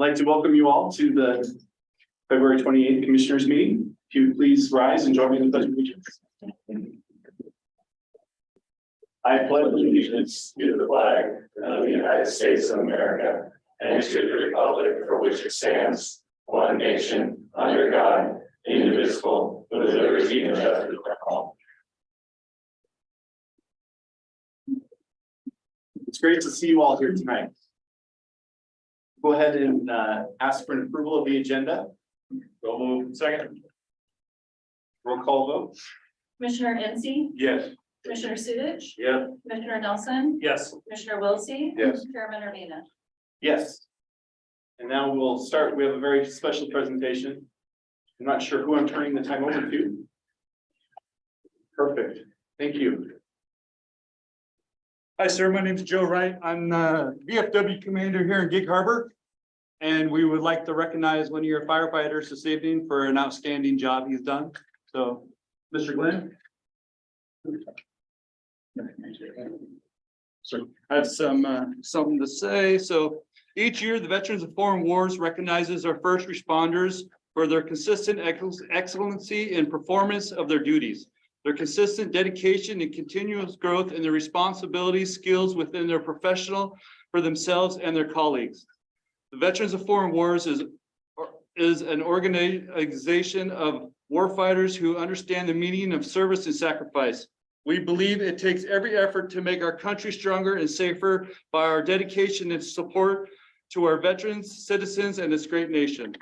I'd like to welcome you all to the February 28th Commissioners meeting. If you would please rise and join me in the pledge of allegiance. I pledge allegiance to the flag of the United States of America and to the republic for which it stands, one nation, under God, indivisible, with liberty and justice for all. It's great to see you all here tonight. Go ahead and ask for an approval of the agenda. Go move. Second. Roll call vote. Commissioner Ensey, Yes. Commissioner Sudich, Yes. Commissioner Nelson, Yes. Commissioner Wilsey. Yes. Chairman Urbina. Yes. And now we'll start. We have a very special presentation. I'm not sure who I'm turning the time over to. Perfect. Thank you. Hi, sir. My name is Joe Wright. I'm VFW commander here in Gig Harbor. And we would like to recognize one of your firefighters this evening for an outstanding job he's done. So, Mr. Glenn. So I have something to say. So each year, the Veterans of Foreign Wars recognizes our first responders for their consistent excellency in performance of their duties. Their consistent dedication and continuous growth in their responsibilities, skills within their professional for themselves and their colleagues. The Veterans of Foreign Wars is an organization of warfighters who understand the meaning of service and sacrifice. We believe it takes every effort to make our country stronger and safer by our dedication and support to our veterans, citizens, and this great nation.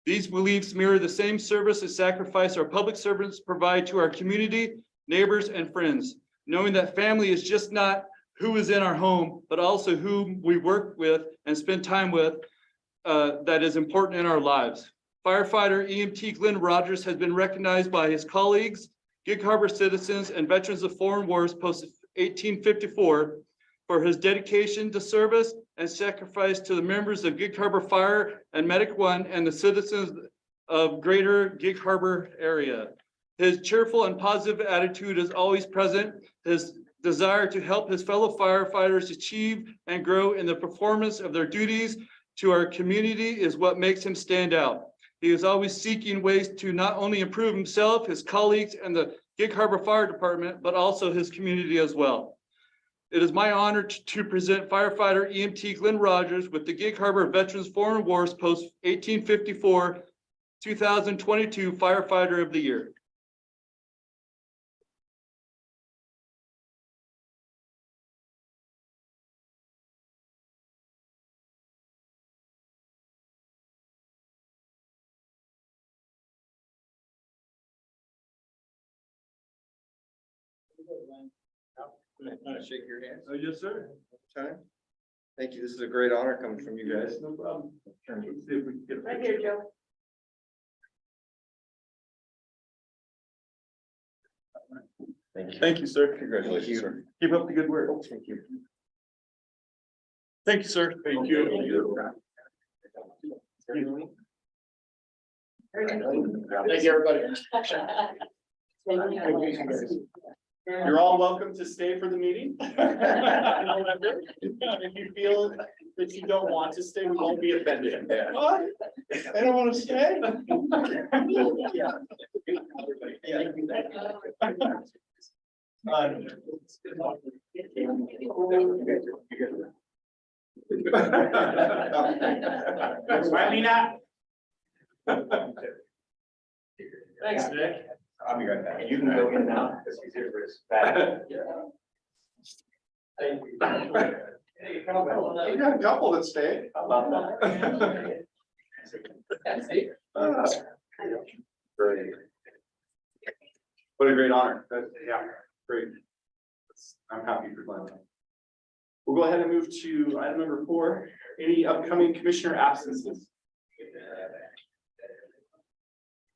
These beliefs mirror the same service and sacrifice our public servants provide to our community, neighbors, and friends, knowing that family is just not who is in our home, but also who we work with and spend time with that is important in our lives. Firefighter EMT Glenn Rogers has been recognized by his colleagues, Gig Harbor citizens, and Veterans of Foreign Wars post 1854 for his dedication to service and sacrifice to the members of Gig Harbor Fire and Medic One and the citizens of greater Gig Harbor area. His cheerful and positive attitude is always present. His desire to help his fellow firefighters achieve and grow in the performance of their duties to our community is what makes him stand out. He is always seeking ways to not only improve himself, his colleagues, and the Gig Harbor Fire Department, but also his community as well. It is my honor to present firefighter EMT Glenn Rogers with the Gig Harbor Veterans Foreign Wars post 1854 2022 Firefighter of the Year. Shake your hand. Oh, yes, sir. Time. Thank you. This is a great honor coming from you guys. No problem. Let's see if we can get a Right picture. here, Joe. Thank you. Thank you, sir. Congratulations, sir. Keep up the good work. Thank you. Thank you, sir. Thank you. Thank you, everybody. You're all welcome to stay for the meeting. If you feel that you don't want to stay, we won't be offended. What? I don't want to stay? Finally not. Thanks, Nick. I'll be right back. You can go in now, because he's here for his back. Thank you. You got a couple that stay. How about Great. What a great honor. Yeah, great. I'm happy for Glenn. We'll go ahead and move to item number 4, any upcoming commissioner absences?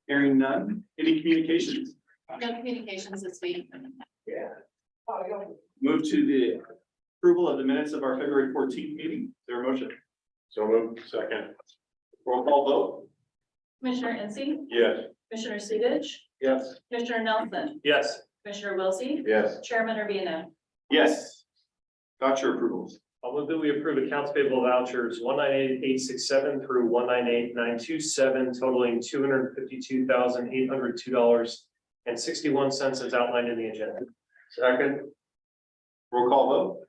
Hearing none. Any communications? No communications this week. Move to the approval of the minutes of our February 14th meeting. Is there a motion? So moved. Second. Roll call vote. Commissioner Ensey, Yes. Commissioner Sudich, Yes. Commissioner Nelson, Yes. Commissioner Wilsey, Yes. Chairman Urbina. Yes. Got your approvals. I'll move that we approve accounts payable vouchers 198,867 through 198,927 totaling $252,802.61 as outlined in the agenda. Second. Roll call vote.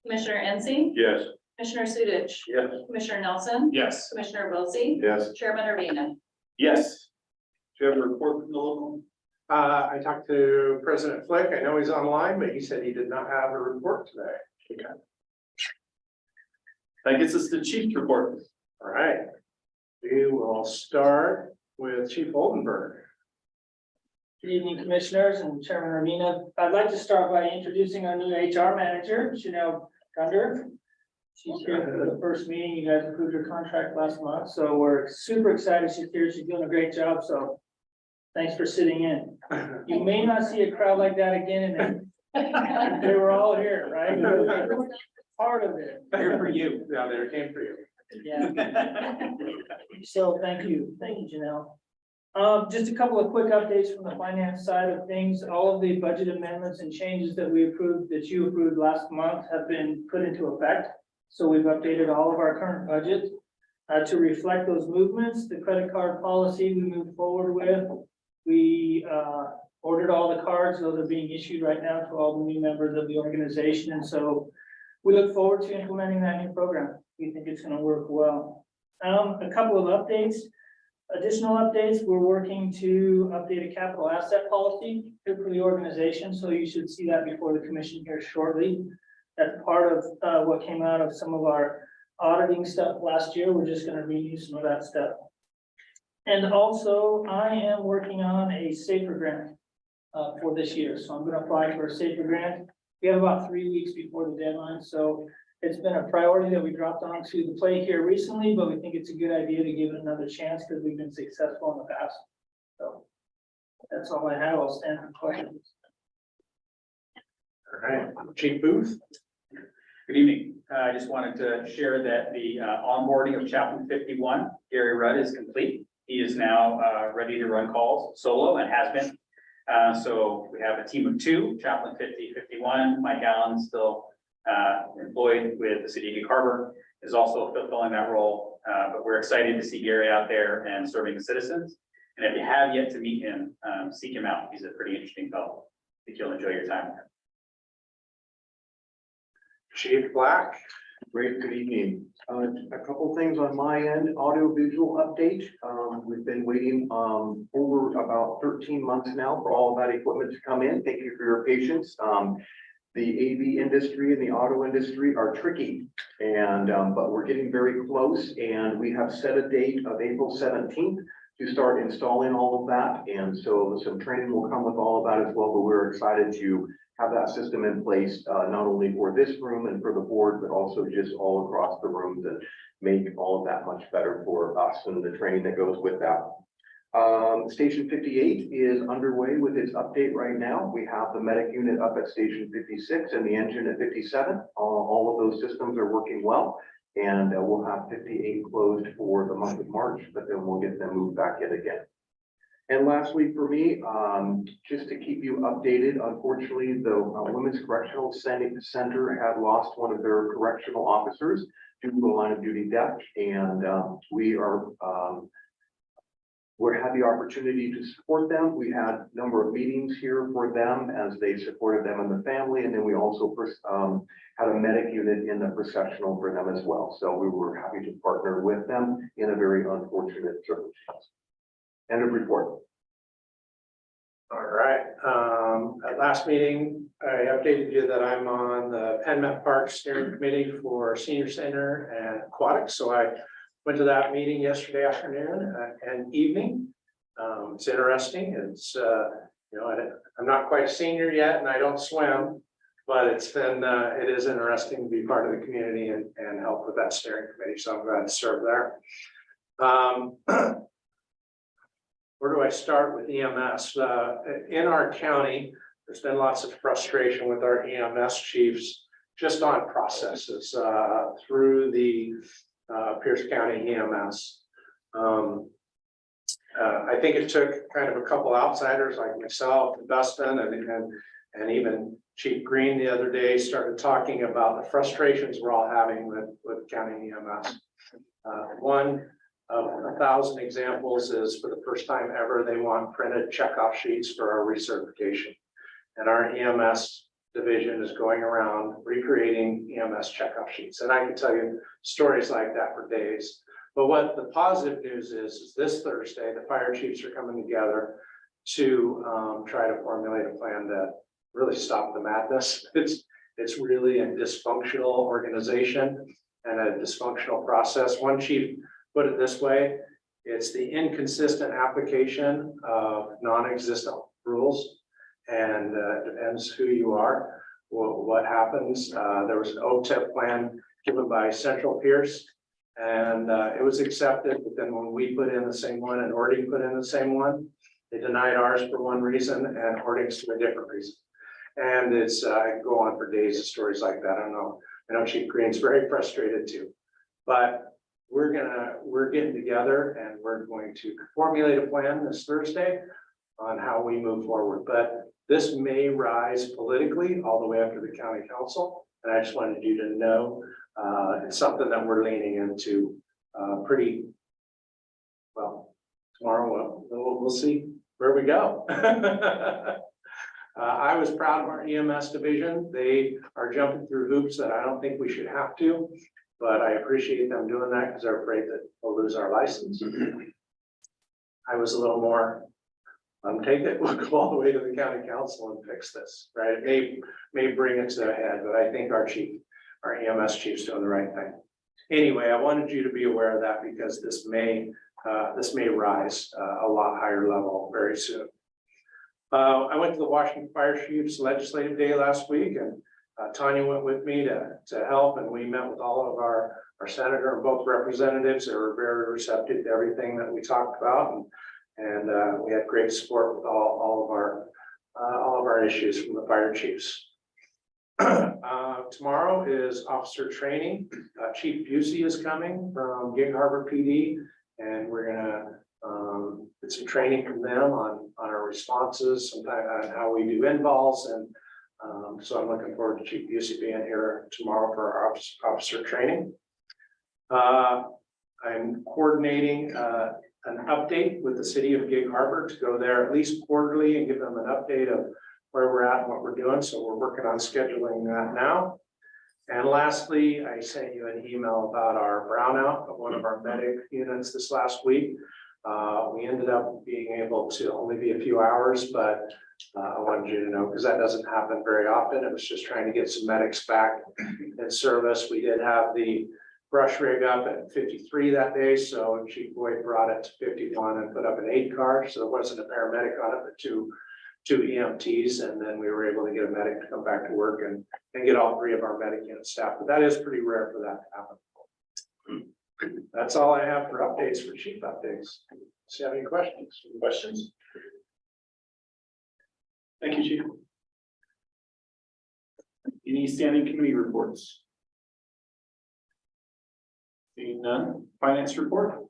Commissioner NC, Yes. Commissioner Sudich, Yes. Commissioner Nelson, Yes. Commissioner Wiltie, Yes. Chairman Urbina. Yes. Do you have a report from the local? I talked to President Flick. I know he's online, but he said he did not have a report today. That gets us to chief's report. All right. We will start with Chief Oldenburg. Good evening, Commissioners and Chairman Urbina. I'd like to start by introducing our new HR manager, Chanel Gunder. She's here for the first meeting. You guys approved her contract last month, so we're super excited she's here. She's doing a great job, so thanks for sitting in. You may not see a crowd like that again, and they were all here, right? Part of it. Here for you. Yeah, there came for you. Yeah. So thank you, Janelle. Just a couple of quick updates from the finance side of things. All of the budget amendments and changes that you approved last month have been put into effect. So we've updated all of our current budget to reflect those movements. The credit card policy we moved forward with. We ordered all the cards. Those are being issued right now to all the new members of the organization. And so we look forward to implementing that new program. We think it's going to work well. A couple of updates. Additional updates, we're working to update a capital asset policy for the organization, so you should see that before the commission here shortly. That's part of what came out of some of our auditing stuff last year. We're just going to renew some of that stuff. And also, I am working on a SAFER grant for this year, so I'm going to apply for a SAFER grant. We have about 3 weeks before the deadline, so it's been a priority that we dropped onto the plate here recently, but we think it's a good idea to give it another chance because we've been successful in the past. So that's all I have. I'll stand for questions. All right, Chief Booth. Good evening. I just wanted to share that the onboarding of Chaplain 51, Gary Rudd, is complete. He is now ready to run calls solo and has been. So we have a team of 2, Chaplain 51, Mike Allen still employed with the city of Gig Harbor, is also fulfilling that role. But we're excited to see Gary out there and serving the citizens. And if you have yet to meet him, seek him out. He's a pretty interesting fellow. I think you'll enjoy your time with him. Chief Black. Great, good evening. A couple things on my end, audio visual update. We've been waiting over about 13 months now for all of that equipment to come in. Thank you for your patience. The AV industry and the auto industry are tricky, and but we're getting very close, and we have set a date of April 17th to start installing all of that. And so some training will come with all of that as well, but we're excited to have that system in place, not only for this room and for the board, but also just all across the rooms, and make all of that much better for us and the training that goes with that. Station 58 is underway with its update right now. We have the medic unit up at station 56 and the engine at 57. All of those systems are working well, and we'll have 58 closed for the month of March, but then we'll get them moved back in again. And lastly, for me, just to keep you updated, unfortunately, the Women's Correctional Center had lost one of their correctional officers due to a line of duty death, and we're had the opportunity to support them. We had a number of meetings here for them as they supported them and the family, and then we also had a medic unit in the processional for them as well. So we were happy to partner with them in a very unfortunate circumstance. End of report. All right, at last meeting, I updated you that I'm on the Penn Met Park Steering Committee for Senior Center and Aquatics. So I went to that meeting yesterday afternoon and evening. It's interesting. It's, I'm not quite a senior yet and I don't swim, but it is interesting to be part of the community and help with that steering committee. So I'm glad to serve there. Where do I start with EMS? In our county, there's been lots of frustration with our EMS chiefs just on processes through the Pierce County EMS. I think it took kind of a couple outsiders like myself, Dustin, and And even Chief Green the other day started talking about the frustrations we're all having with county EMS. One of 1,000 examples is for the first time ever, they want printed checkoff sheets for our recertification. And our EMS division is going around recreating EMS checkoff sheets. And I can tell you stories like that for days. But what the positive news is this Thursday, the fire chiefs are coming together to try to formulate a plan to really stop the madness. It's really a dysfunctional organization and a dysfunctional process. One chief put it this way: it's the inconsistent application of non-existent rules, and it depends who you are, what happens. There was an OTIP plan given by Central Pierce, and it was accepted, but then when we put in the same one and Ording put in the same one, they denied ours for one reason and Ording's for a different reason. And it's, I can go on for days of stories like that. I know Chief Green's very frustrated too, but we're getting together and we're going to formulate a plan this Thursday on how we move forward. But this may rise politically all the way up to the county council. And I just wanted you to know, it's something that we're leaning into pretty well. Tomorrow we'll see where we go. I was proud of our EMS division. They are jumping through hoops that I don't think we should have to, but I appreciate them doing that because they're afraid that we'll lose our license. I was a little more, take it, we'll go all the way to the county council and fix this, right? It may bring it to a head, but I think our EMS chief's doing the right thing. Anyway, I wanted you to be aware of that because this may rise a lot higher level very soon. I went to the Washington Fire Chiefs Legislative Day last week, and Tanya went with me to help, and we met with all of our senator and both representatives. They were very receptive to everything that we talked about, and we had great support with all of our issues from the fire chiefs. Tomorrow is officer training. Chief Busey is coming from Gig Harbor PD, and we're gonna get some training from them on our responses, sometime on how we do involves, and so I'm looking forward to Chief Busey being here tomorrow for our officer training. I'm coordinating an update with the city of Gig Harbor to go there at least quarterly and give them an update of where we're at and what we're doing. So we're working on scheduling that now. And lastly, I sent you an email about our brownout of one of our medic units this last week. We ended up being able to only be a few hours, but I wanted you to know because that doesn't happen very often. It was just trying to get some medics back in service. We did have the brush rig up at 53 that day, so Chief Boyd brought it to 51 and put up an 8-car. So there wasn't a paramedic on it, but two EMTs, and then we were able to get a medic to come back to work and get all 3 of our medic unit staff. But that is pretty rare for that to happen. That's all I have for updates, for chief updates. Do you have any questions? Questions? Thank you, Chief. Any standing committee reports? Seeing none. Finance report?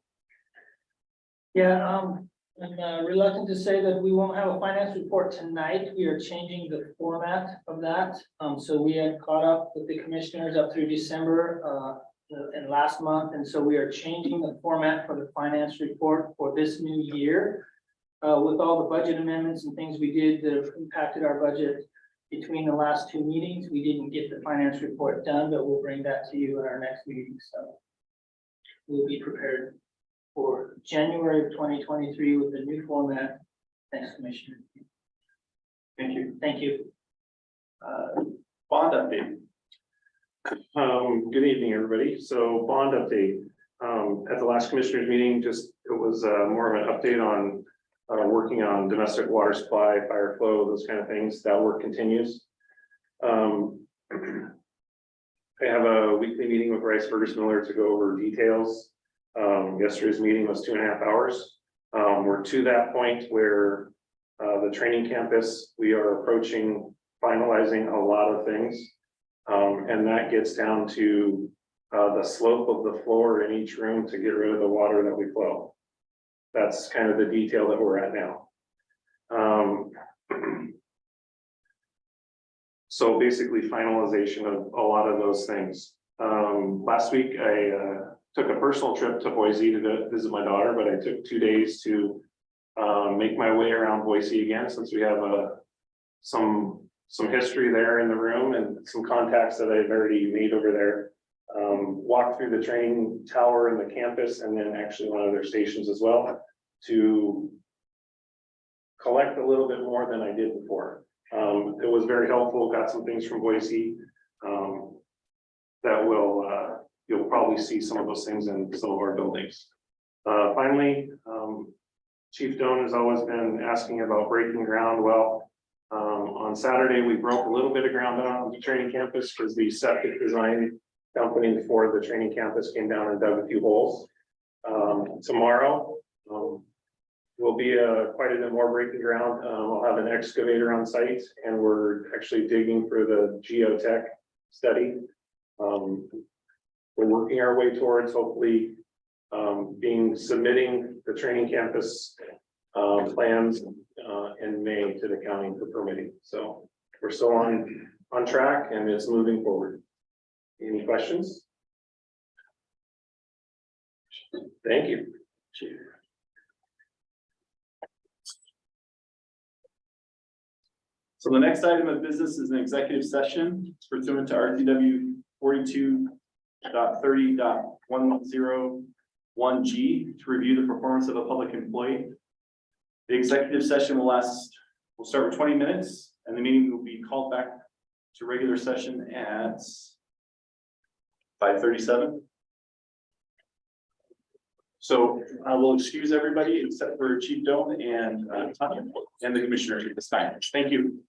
Yeah, I'm reluctant to say that we won't have a finance report tonight. We are changing the format of that. So we had caught up with the commissioners up through December and last month. And so we are changing the format for the finance report for this new year. With all the budget amendments and things we did that have impacted our budget between the last 2 meetings, we didn't get the finance report done, but we'll bring that to you at our next meeting. So we'll be prepared for January of 2023 with the new format. Thanks, Commissioner. Thank you. Thank you. Bond update. Good evening, everybody. So bond update. At the last commissioners meeting, it was more of an update on working on domestic water supply, fire flow, those kind of things. That work continues. I have a weekly meeting with Rice Burgess Miller to go over details. Yesterday's meeting was 2.5 hours. We're to that point where the training campus, we are approaching finalizing a lot of things. And that gets down to the slope of the floor in each room to get rid of the water that we flow. That's kind of the detail that we're at now. So basically finalization of a lot of those things. Last week I took a personal trip to Boise to visit my daughter, but I took 2 days to make my way around Boise again, since we have some history there in the room and some contacts that I've already made over there. Walked through the training tower and the campus, and then actually one of their stations as well, to collect a little bit more than I did before. It was very helpful, got some things from Boise. That will, you'll probably see some of those things in some of our buildings. Finally, Chief Doan has always been asking about breaking ground. Well, on Saturday, we broke a little bit of ground on the training campus because the septic design company for the training campus came down and dug a few holes. Tomorrow, will be quite a bit more breaking ground. We'll have an excavator on site, and we're actually digging for the geotech study. We're working our way towards hopefully submitting the training campus plans in May to the county for permitting. So we're still on track, and it's moving forward. Any questions? Thank you. So the next item of business is an executive session pursuant to RTW 42.30.101G to review the performance of a public employee. The executive session will start with 20 minutes, and the meeting will be called back to regular session at 5:37. So I will excuse everybody except for Chief Doan and Tanya and the commissioners at this time. Thank you.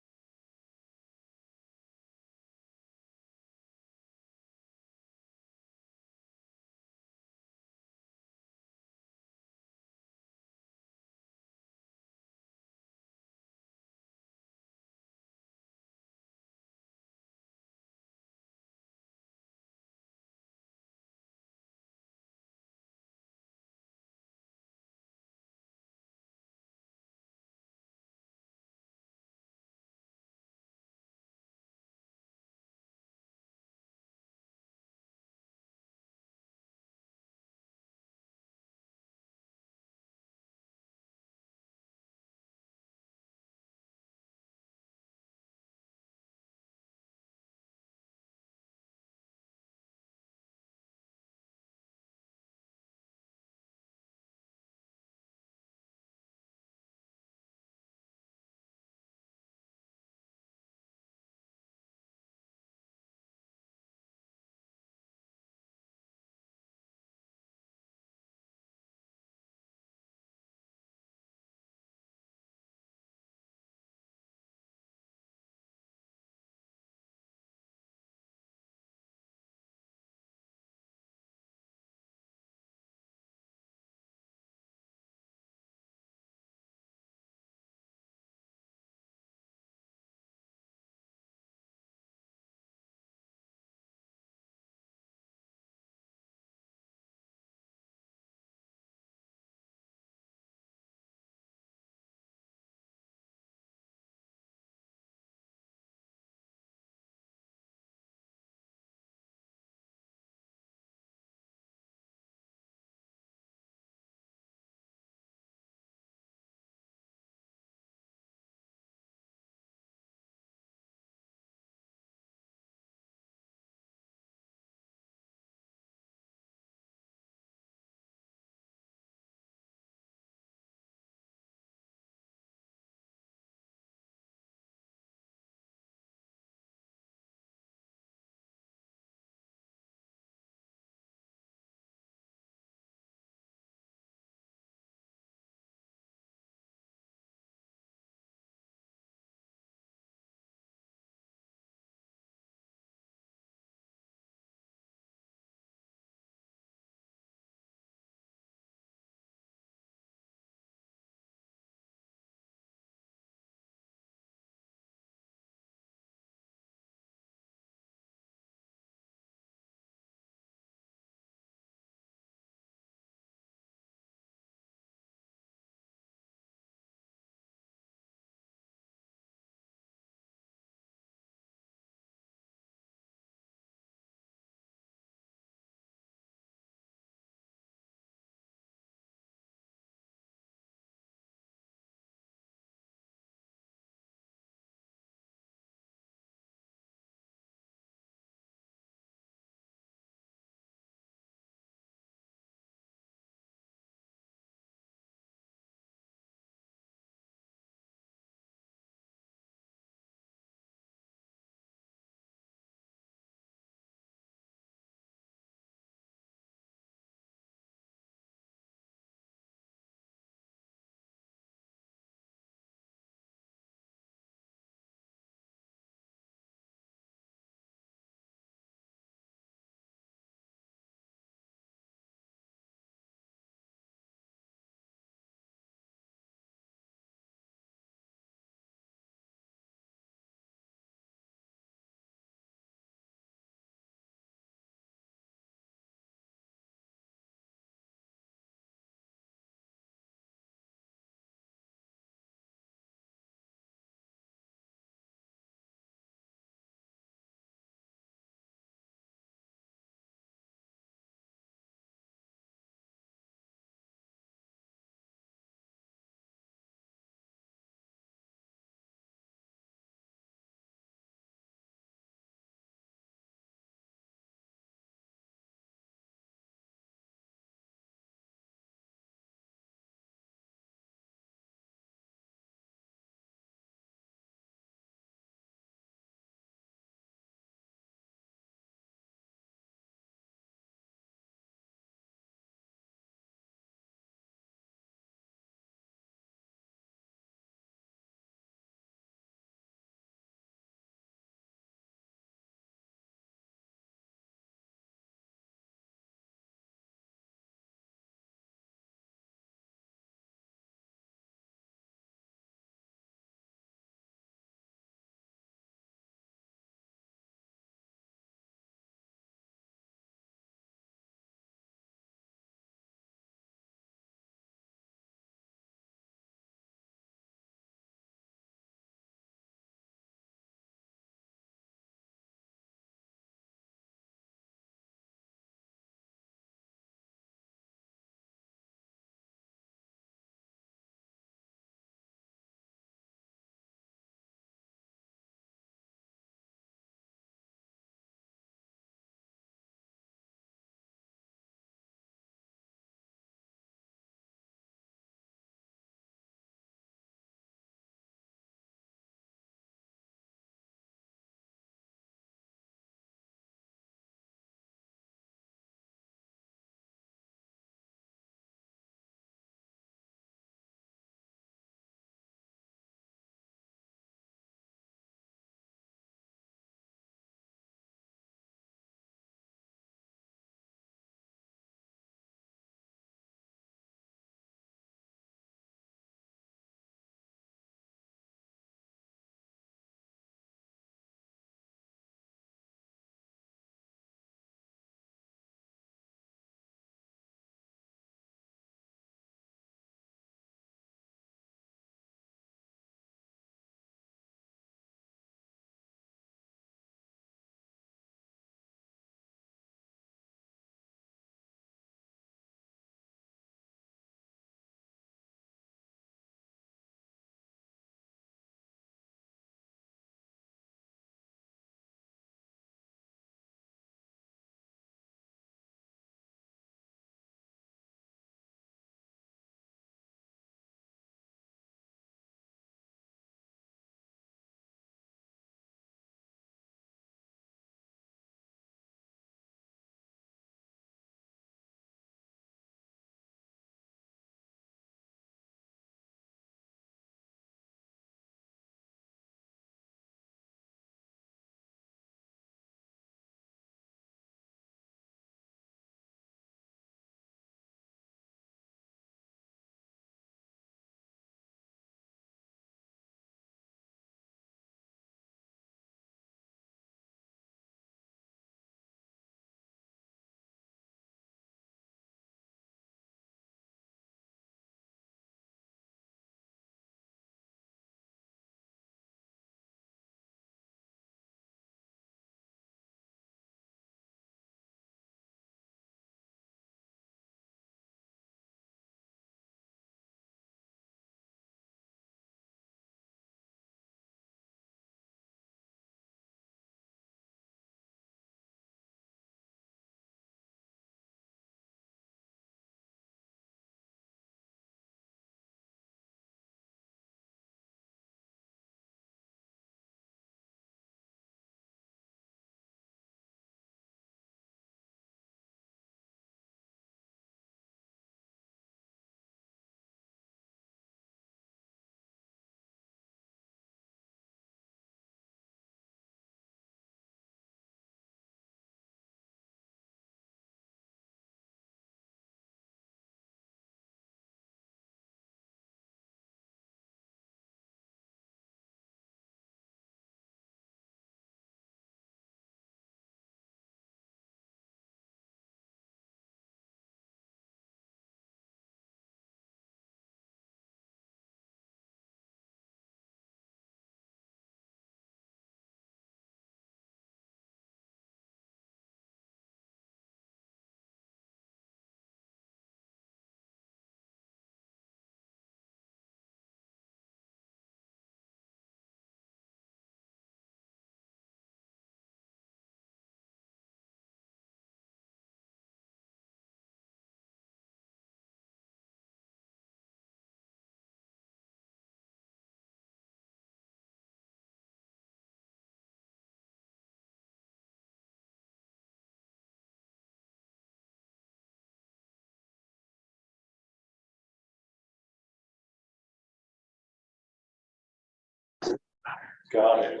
Got it.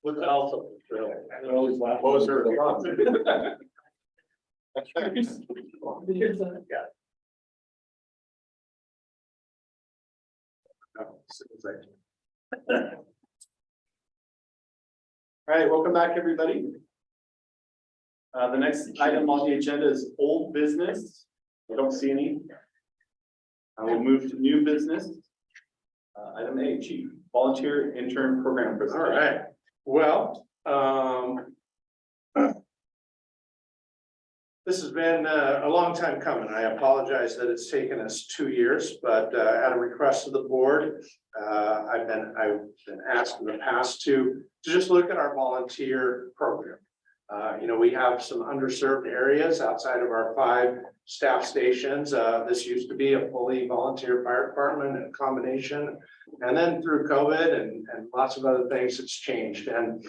With Alpha. I always laugh. What was her response? All right, welcome back, everybody. The next item on the agenda is old business. I don't see any. I will move to new business. Item A, Chief, volunteer intern program All presentation. right, well, this has been a long time coming. I apologize that it's taken us 2 years, but at a request of the board, I've been asked in the past to just look at our volunteer program. We have some underserved areas outside of our 5 staff stations. This used to be a fully volunteer fire department and a combination. And then through COVID and lots of other things, it's changed. And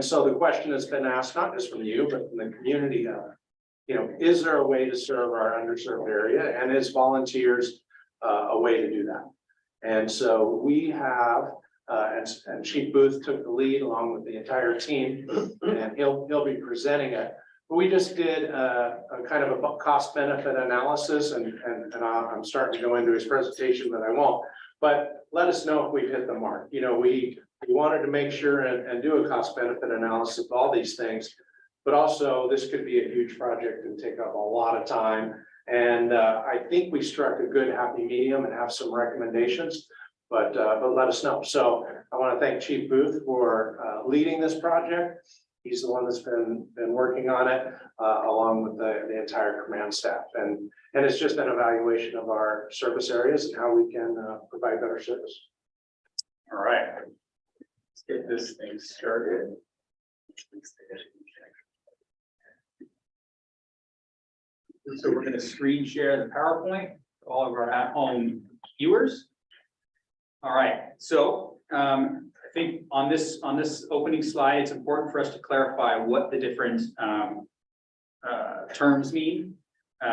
so the question has been asked, not just from you, but from the community, is there a way to serve our underserved area? And is volunteers a way to do that? And so we have, and Chief Booth took the lead along with the entire team, and he'll be presenting it. But we just did a kind of a cost benefit analysis, and I'm starting to go into his presentation, but I won't. But let us know if we've hit the mark. We wanted to make sure and do a cost benefit analysis of all these things. But also, this could be a huge project and take up a lot of time. And I think we struck a good happy medium and have some recommendations, but let us know. So I want to thank Chief Booth for leading this project. He's the one that's been working on it along with the entire command staff. And it's just an evaluation of our service areas and how we can provide better service. All right. Let's get this thing started. So we're going to screen share the PowerPoint for all of our at-home viewers. All right, so I think on this opening slide, it's important for us to clarify what the different terms mean.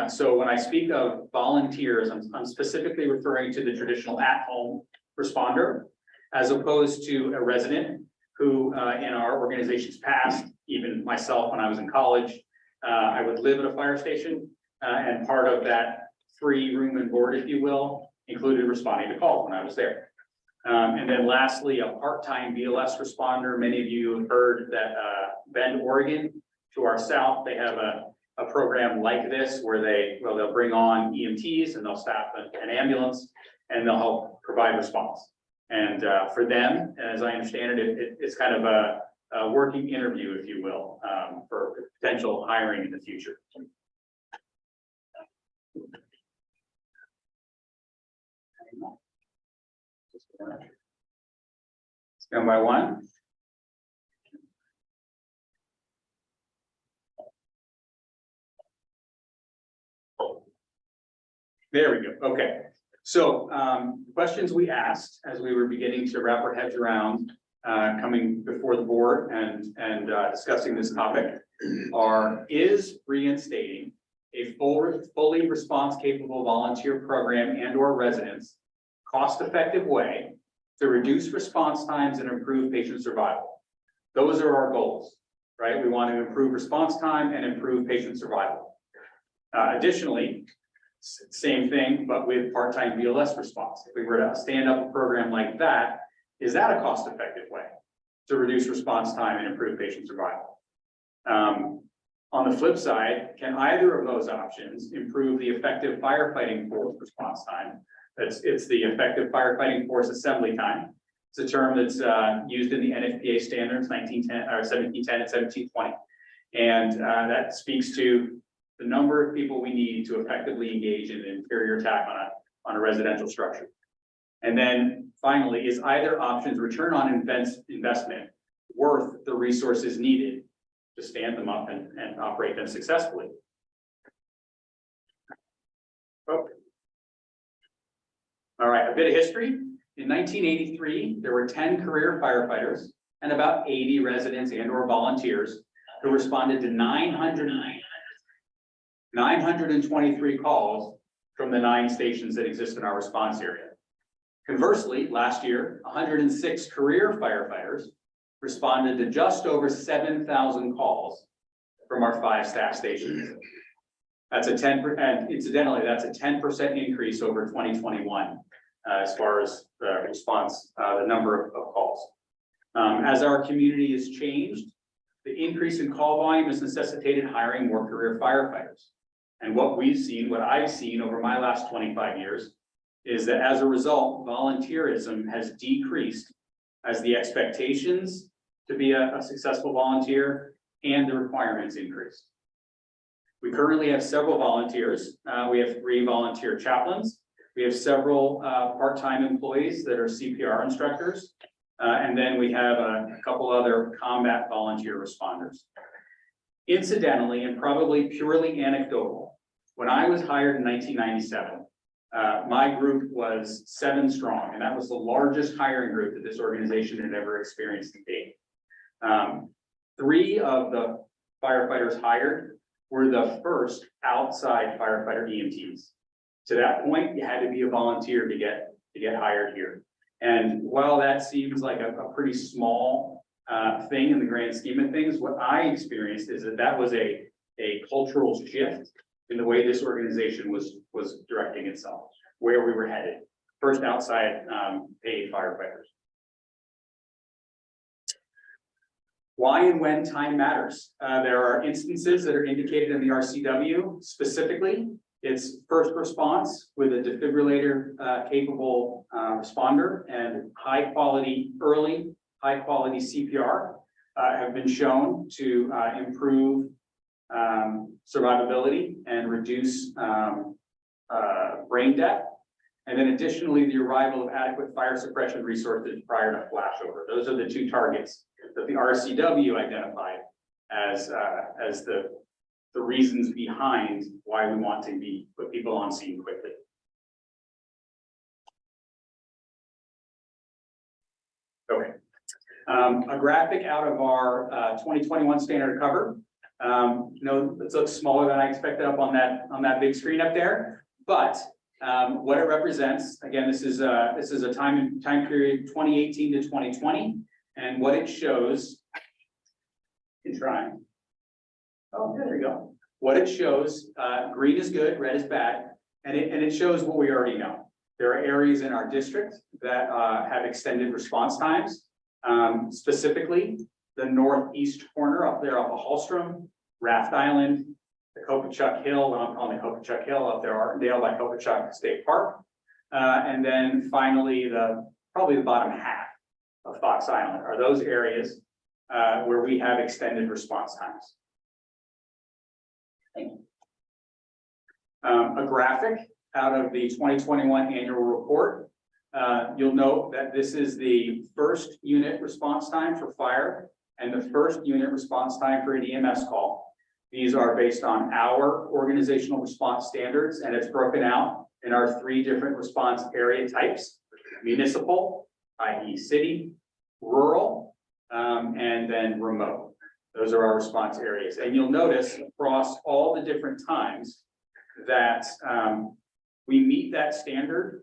So when I speak of volunteers, I'm specifically referring to the traditional at-home responder, as opposed to a resident who in our organization's past, even myself when I was in college, I would live at a fire station. And part of that free room and board, if you will, included responding to calls when I was there. And then lastly, a part-time BLS responder. Many of you have heard that Bend, Oregon, to our south, they have a program like this where they'll bring on EMTs and they'll staff an ambulance and they'll help provide response. And for them, as I understand it, it's kind of a working interview, if you will, for potential hiring in the future. One by one. There we go. Okay. So questions we asked as we were beginning to wrap our heads around coming before the board and discussing this topic are: is reinstating a fully response capable volunteer program and/or residence cost-effective way to reduce response times and improve patient survival? Those are our goals, right? We want to improve response time and improve patient survival. Additionally, same thing, but with part-time BLS response. If we were to stand up a program like that, is that a cost-effective way to reduce response time and improve patient survival? On the flip side, can either of those options improve the effective firefighting force response time? It's the effective firefighting force assembly time. It's a term that's used in the NFPA standards 1910 or 1710 and 1720. And that speaks to the number of people we need to effectively engage in an interior attack on a residential structure. And then finally, is either option's return on investment worth the resources needed to stand them up and operate them successfully? Okay. All right, a bit of history. In 1983, there were 10 career firefighters and about 80 residents and/or volunteers who responded to 923 calls from the 9 stations that exist in our response area. Conversely, last year, 106 career firefighters responded to just over 7,000 calls from our 5 staff stations. That's a 10%, and incidentally, that's a 10% increase over 2021 as far as the response, the number of calls. As our community has changed, the increase in call volume has necessitated hiring more career firefighters. And what I've seen over my last 25 years is that as a result, volunteerism has decreased as the expectations to be a successful volunteer and the requirements increased. We currently have several volunteers. We have 3 volunteer chaplains. We have several part-time employees that are CPR instructors. And then we have a couple other combat volunteer responders. Incidentally, and probably purely anecdotal, when I was hired in 1997, my group was 7 strong, and that was the largest hiring group that this organization had ever experienced to date. 3 of the firefighters hired were the first outside firefighter EMTs. To that point, you had to be a volunteer to get hired here. And while that seems like a pretty small thing in the grand scheme of things, what I experienced is that was a cultural shift in the way this organization was directing itself, where we were headed. First outside paid firefighters. Why and when time matters. There are instances that are indicated in the RCW. Specifically, it's first response with a defibrillator capable responder and high quality CPR have been shown to improve survivability and reduce brain death. And then additionally, the arrival of adequate fire suppression resources prior to flashover. Those are the 2 targets that the RCW identified as the reasons behind why we want to put people on scene quickly. Okay. A graphic out of our 2021 standard cover. It looks smaller than I expected up on that big screen up there, but what it represents, again, this is a time period 2018 to 2020, and what it shows. Oh, there you go. What it shows, green is good, red is bad, and it shows what we already know. There are areas in our district that have extended response times, specifically the northeast corner up there off of Hallstrom, Raft Island, the Copachuck Hill, what I'm calling the Copachuck Hill up there, Artendale by Copachuck State Park, and then finally probably the bottom half of Fox Island are those areas where we have extended response times. A graphic out of the 2021 annual report. You'll note that this is the first unit response time for fire and the first unit response time for an EMS call. These are based on our organizational response standards, and it's broken out in our 3 different response area types: municipal, i.e. city, rural, and then remote. Those are our response areas. And you'll notice across all the different times that we meet that standard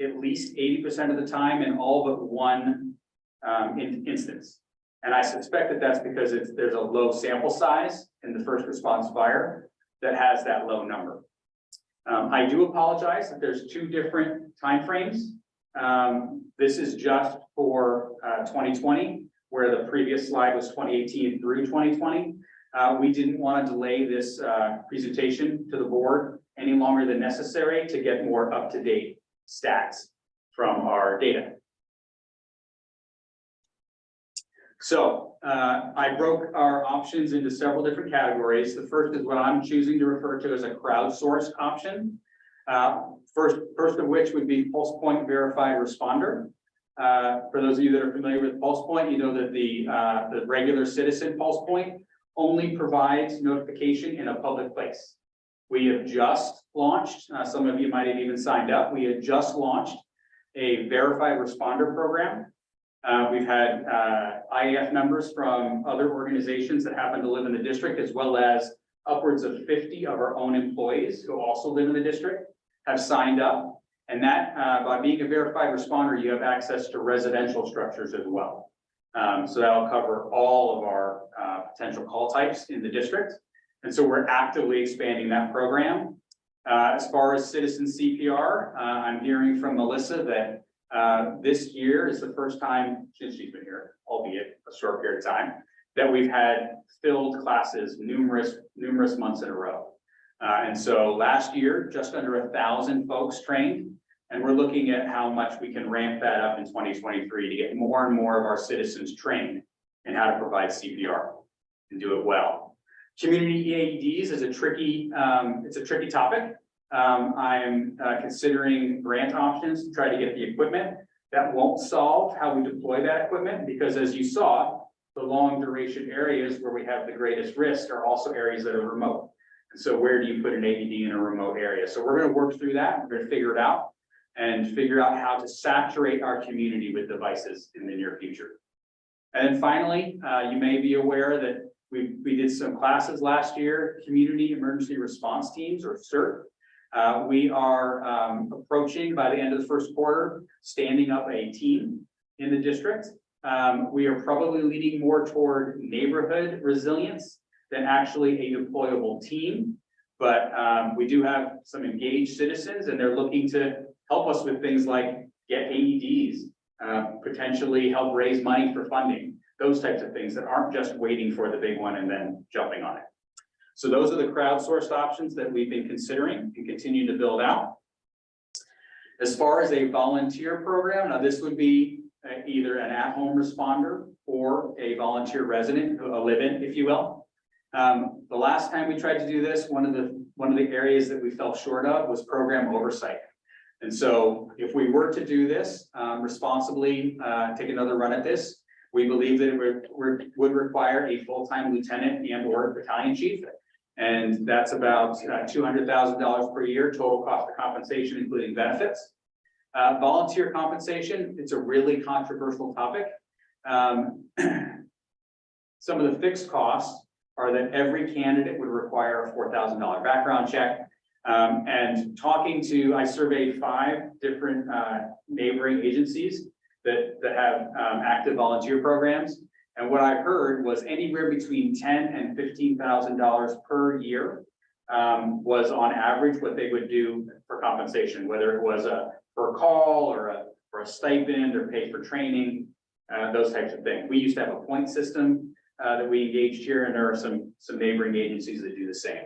at least 80% of the time in all but one instance. And I suspect that that's because there's a low sample size in the first response fire that has that low number. I do apologize that there's 2 different timeframes. This is just for 2020, where the previous slide was 2018 through 2020. We didn't want to delay this presentation to the board any longer than necessary to get more up-to-date stats from our data. So I broke our options into several different categories. The first is what I'm choosing to refer to as a crowdsourced option. First of which would be Pulse Point Verified Responder. For those of you that are familiar with Pulse Point, you know that the regular citizen Pulse Point only provides notification in a public place. We have just launched, some of you might have even signed up, we had just launched a verified responder program. We've had IAF members from other organizations that happen to live in the district, as well as upwards of 50 of our own employees who also live in the district have signed up. And that, by being a verified responder, you have access to residential structures as well. So that'll cover all of our potential call types in the district. And so we're actively expanding that program. As far as citizen CPR, I'm hearing from Melissa that this year is the first time since she's been here, albeit a short period of time, that we've had filled classes numerous months in a row. And so last year, just under 1,000 folks trained, and we're looking at how much we can ramp that up in 2023 to get more and more of our citizens trained in how to provide CPR and do it well. Community EADs is a tricky, it's a tricky topic. I'm considering grant options to try to get the equipment. That won't solve how we deploy that equipment, because as you saw, the long duration areas where we have the greatest risk are also areas that are remote. And so where do you put an AED in a remote area? So we're going to work through that. We're going to figure it out and figure out how to saturate our community with devices in the near future. And then finally, you may be aware that we did some classes last year, Community Emergency Response Teams, or CERT. We are approaching, by the end of the first quarter, standing up a team in the district. We are probably leaning more toward neighborhood resilience than actually a deployable team. But we do have some engaged citizens, and they're looking to help us with things like get AEDs, potentially help raise money for funding, those types of things that aren't just waiting for the big one and then jumping on it. So those are the crowdsourced options that we've been considering and continue to build out. As far as a volunteer program, now this would be either an at-home responder or a volunteer resident, a live-in, if you will. The last time we tried to do this, one of the areas that we fell short of was program oversight. And so if we were to do this responsibly, take another run at this, we believe that it would require a full-time lieutenant and or battalion chief. And that's about $200,000 per year, total cost of compensation, including benefits. Volunteer compensation, it's a really controversial topic. Some of the fixed costs are that every candidate would require a $4,000 background check. And talking to, I surveyed 5 different neighboring agencies that have active volunteer programs. And what I heard was anywhere between $10,000 and $15,000 per year was on average what they would do for compensation, whether it was per call or a stipend or paid for training, those types of things. We used to have a point system that we engaged here, and there are some neighboring agencies that do the same.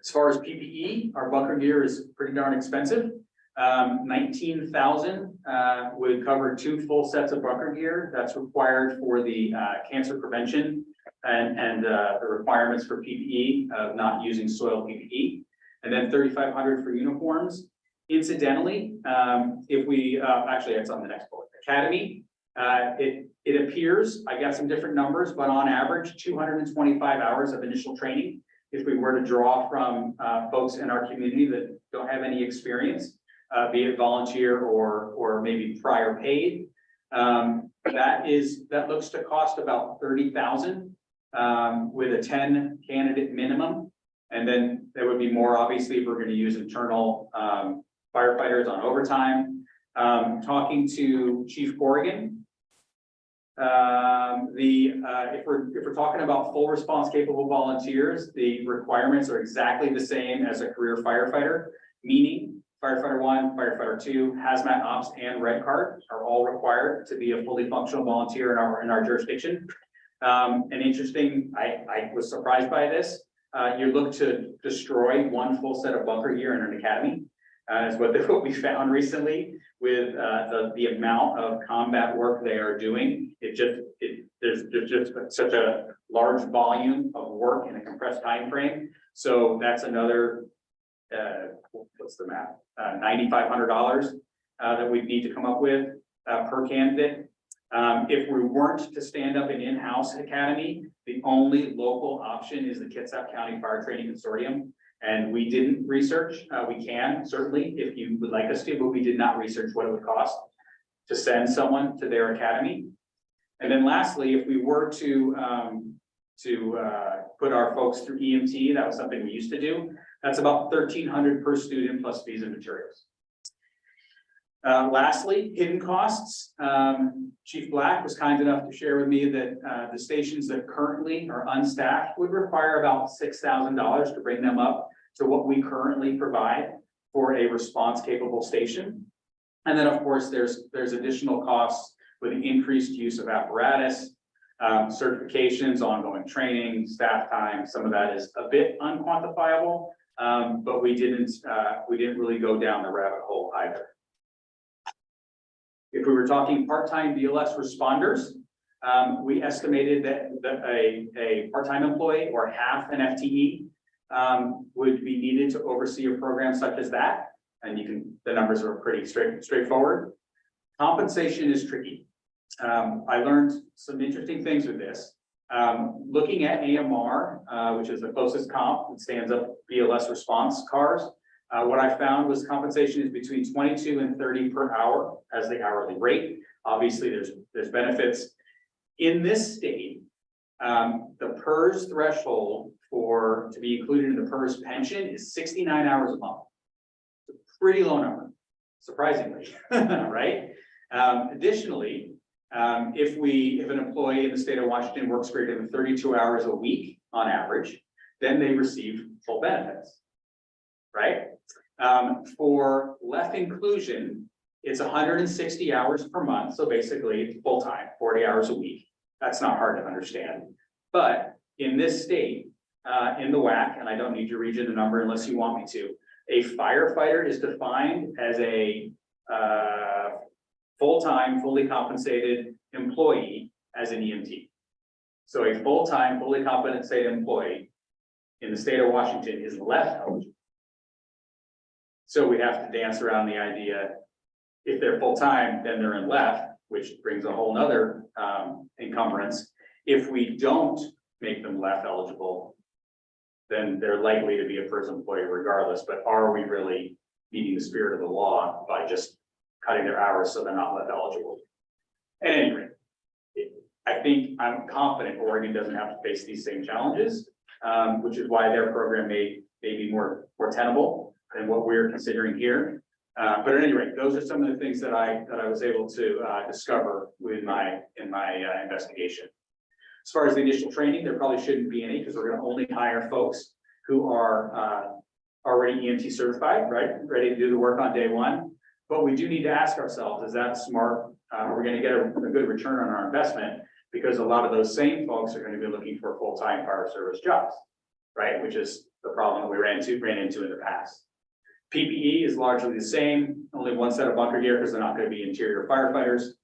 As far as PPE, our bunker gear is pretty darn expensive. $19,000 would cover 2 full sets of bunker gear. That's required for the cancer prevention and the requirements for PPE of not using soil PPE. And then $3,500 for uniforms. Incidentally, if we actually that's on the next bullet. Academy, it appears, I got some different numbers, but on average 225 hours of initial training. If we were to draw from folks in our community that don't have any experience, be it volunteer or maybe prior paid, that looks to cost about $30,000 with a 10 candidate minimum. And then there would be more, obviously, if we're going to use internal firefighters on overtime. Talking to Chief Corrigan, if we're talking about full response capable volunteers, the requirements are exactly the same as a career firefighter, meaning firefighter 1, firefighter 2, hazmat ops, and red card are all required to be a fully functional volunteer in our jurisdiction. And interesting, I was surprised by this. You look to destroy 1 full set of bunker gear in an academy, is what we found recently with the amount of combat work they are doing. There's just such a large volume of work in a compressed time frame. So that's another what's the math? $9,500 that we need to come up with per candidate. If we weren't to stand up an in-house academy, the only local option is the Kitsap County Fire Training Consortium. And we didn't research. We can certainly, if you would like us to, but we did not research what it would cost to send someone to their academy. And then lastly, if we were to put our folks through EMT, that was something we used to do. That's about $1,300 per student plus fees and materials. Lastly, hidden costs. Chief Black was kind enough to share with me that the stations that currently are unstaffed would require about $6,000 to bring them up to what we currently provide for a response capable station. And then, of course, there's additional costs with the increased use of apparatus, certifications, ongoing training, staff time. Some of that is a bit unquantifiable, but we didn't really go down the rabbit hole either. If we were talking part-time BLS responders, we estimated that a part-time employee or half an FTE would be needed to oversee a program such as that. And the numbers are pretty straightforward. Compensation is tricky. I learned some interesting things with this. Looking at AMR, which is the closest comp that stands up BLS response cars, what I found was compensation is between 22 and 30 per hour as the hourly rate. Obviously, there's benefits. In this state, the PERS threshold to be included in the PERS pension is 69 hours a month. It's a pretty low number, surprisingly, right? Additionally, if an employee in the state of Washington works greater than 32 hours a week on average, then they receive full benefits, right? For left inclusion, it's 160 hours per month. So basically full-time, 40 hours a week. That's not hard to understand. But in this state, in the WAC, and I don't need to read you the number unless you want me to, a firefighter is defined as a full-time, fully compensated employee as an EMT. So a full-time, fully compensated employee in the state of Washington is left eligible. So we have to dance around the idea, if they're full-time, then they're in left, which brings a whole nother encumbrance. If we don't make them left eligible, then they're likely to be a PERS employee regardless. But are we really meeting the spirit of the law by just cutting their hours so they're not left eligible? At any rate, I think I'm confident Oregon doesn't have to face these same challenges, which is why their program may be more tenable than what we're considering here. But at any rate, those are some of the things that I was able to discover in my investigation. As far as the initial training, there probably shouldn't be any because we're going to only hire folks who are already EMT certified, right? Ready to do the work on day one. But we do need to ask ourselves, is that smart? We're going to get a good return on our investment because a lot of those same folks are going to be looking for full-time fire service jobs, right? Which is the problem that we ran into in the past. PPE is largely the same, only one set of bunker gear because they're not going to be interior firefighters.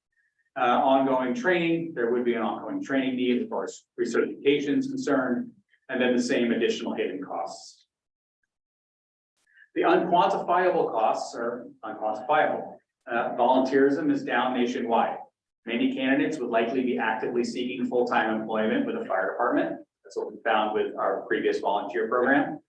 Ongoing training, there would be an ongoing training need as far as recertification is concerned, and then the same additional hidden costs. The unquantifiable costs are unquantifiable. Volunteerism is down nationwide. Many candidates would likely be actively seeking full-time employment with the fire department. That's what we found with our previous volunteer program.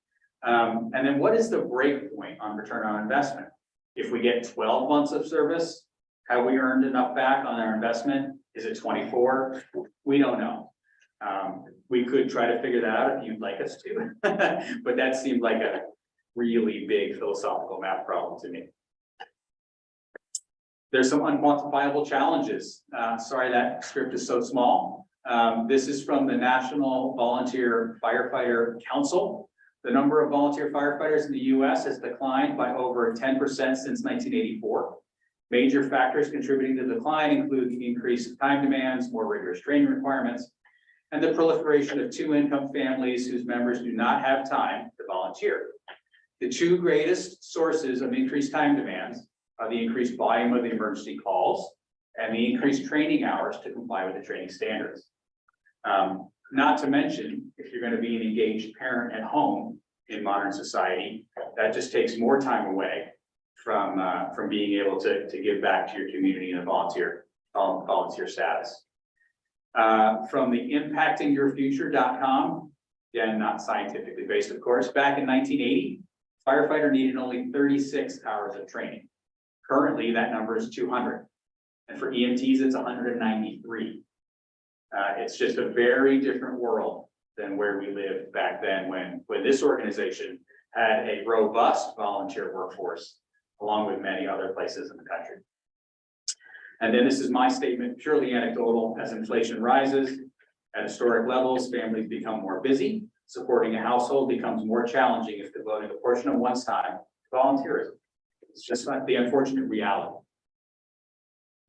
And then what is the break point on return on investment? If we get 12 months of service, have we earned enough back on our investment? Is it 24? We don't know. We could try to figure that out if you'd like us to, but that seemed like a really big philosophical math problem to me. There's some unquantifiable challenges. Sorry, that script is so small. This is from the National Volunteer Firefighter Council. The number of volunteer firefighters in the US has declined by over 10% since 1984. Major factors contributing to the decline include the increased time demands, more rigorous training requirements, and the proliferation of two-income families whose members do not have time to volunteer. The two greatest sources of increased time demands are the increased volume of the emergency calls and the increased training hours to comply with the training standards. Not to mention, if you're going to be an engaged parent at home in modern society, that just takes more time away from being able to give back to your community in a volunteer status. From the impactingyourfuture.com, again, not scientifically based, of course, back in 1980, firefighter needed only 36 hours of training. Currently, that number is 200. And for EMTs, it's 193. It's just a very different world than where we lived back then when this organization had a robust volunteer workforce along with many other places in the country. And then this is my statement, purely anecdotal. As inflation rises at historic levels, families become more busy. Supporting a household becomes more challenging if devoting a portion of one's time to volunteerism. It's just like the unfortunate reality.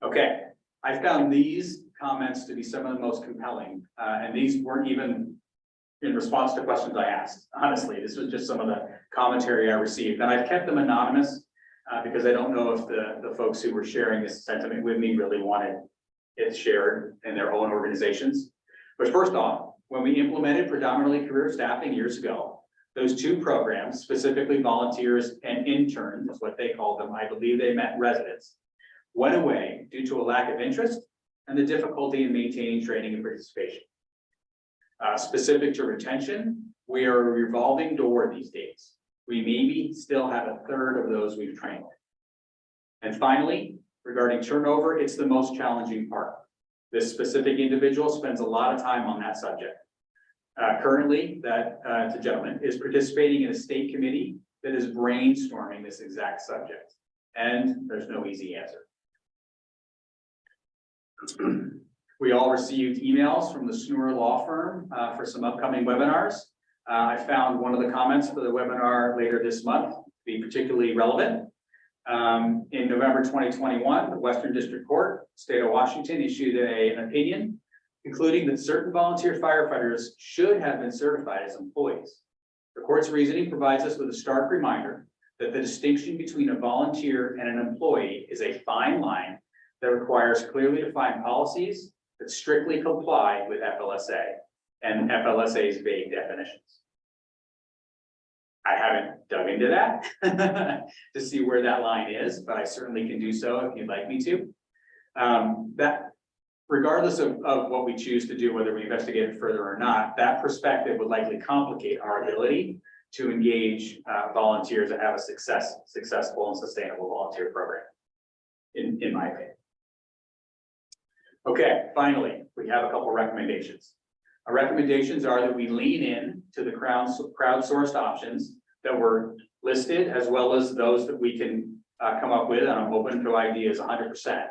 Okay, I found these comments to be some of the most compelling, and these weren't even in response to questions I asked. Honestly, this was just some of the commentary I received, and I've kept them anonymous because I don't know if the folks who were sharing this sentiment with me really wanted it shared in their own organizations. But first off, when we implemented predominantly career staffing years ago, those two programs, specifically volunteers and interns, is what they called them, I believe they meant residents, went away due to a lack of interest and the difficulty in maintaining training and participation. Specific to retention, we are a revolving door these days. We maybe still have a third of those we've trained. And finally, regarding turnover, it's the most challenging part. This specific individual spends a lot of time on that subject. Currently, that gentleman is participating in a state committee that is brainstorming this exact subject. And there's no easy answer. We all received emails from the Snur Law Firm for some upcoming webinars. I found one of the comments for the webinar later this month to be particularly relevant. In November 2021, the Western District Court, State of Washington, issued an opinion concluding that certain volunteer firefighters should have been certified as employees. The court's reasoning provides us with a stark reminder that the distinction between a volunteer and an employee is a fine line that requires clearly defined policies that strictly comply with FLSA and FLSA's vague definitions. I haven't dug into that to see where that line is, but I certainly can do so if you'd like me to. That regardless of what we choose to do, whether we investigate it further or not, that perspective would likely complicate our ability to engage volunteers and have a successful and sustainable volunteer program, in my opinion. Okay, finally, we have a couple recommendations. Our recommendations are that we lean in to the crowdsourced options that were listed, as well as those that we can come up with, and I'm open to ideas 100%.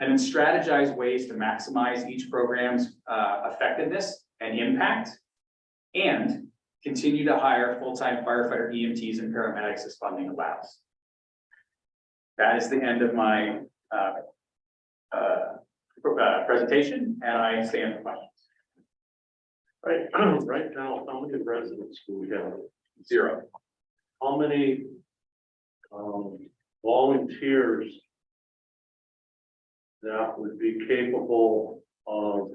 And then strategize ways to maximize each program's effectiveness and impact, and continue to hire full-time firefighter EMTs and paramedics as funding allows. That is the end of my presentation, and I stand for questions. Right now, how many residents do we have? 0. How many volunteers that would be capable of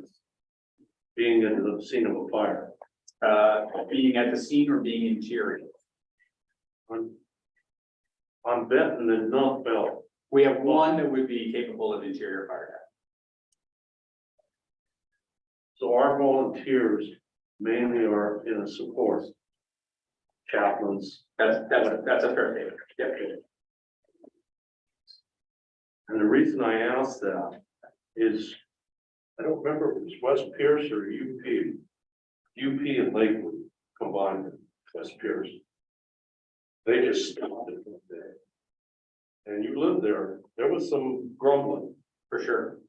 being in the scene of a fire? Being at the scene or being interior? On Benton and North Bell. We have one that would be capable of interior fire. So our volunteers mainly are in a support. Chaplains. That's a fair statement. Yep. And the reason I asked that is, I don't remember if it was West Pierce or UP. UP and Lakewood combined with West Pierce. They just stopped it one day. And you lived there, there was some grumbling. For sure.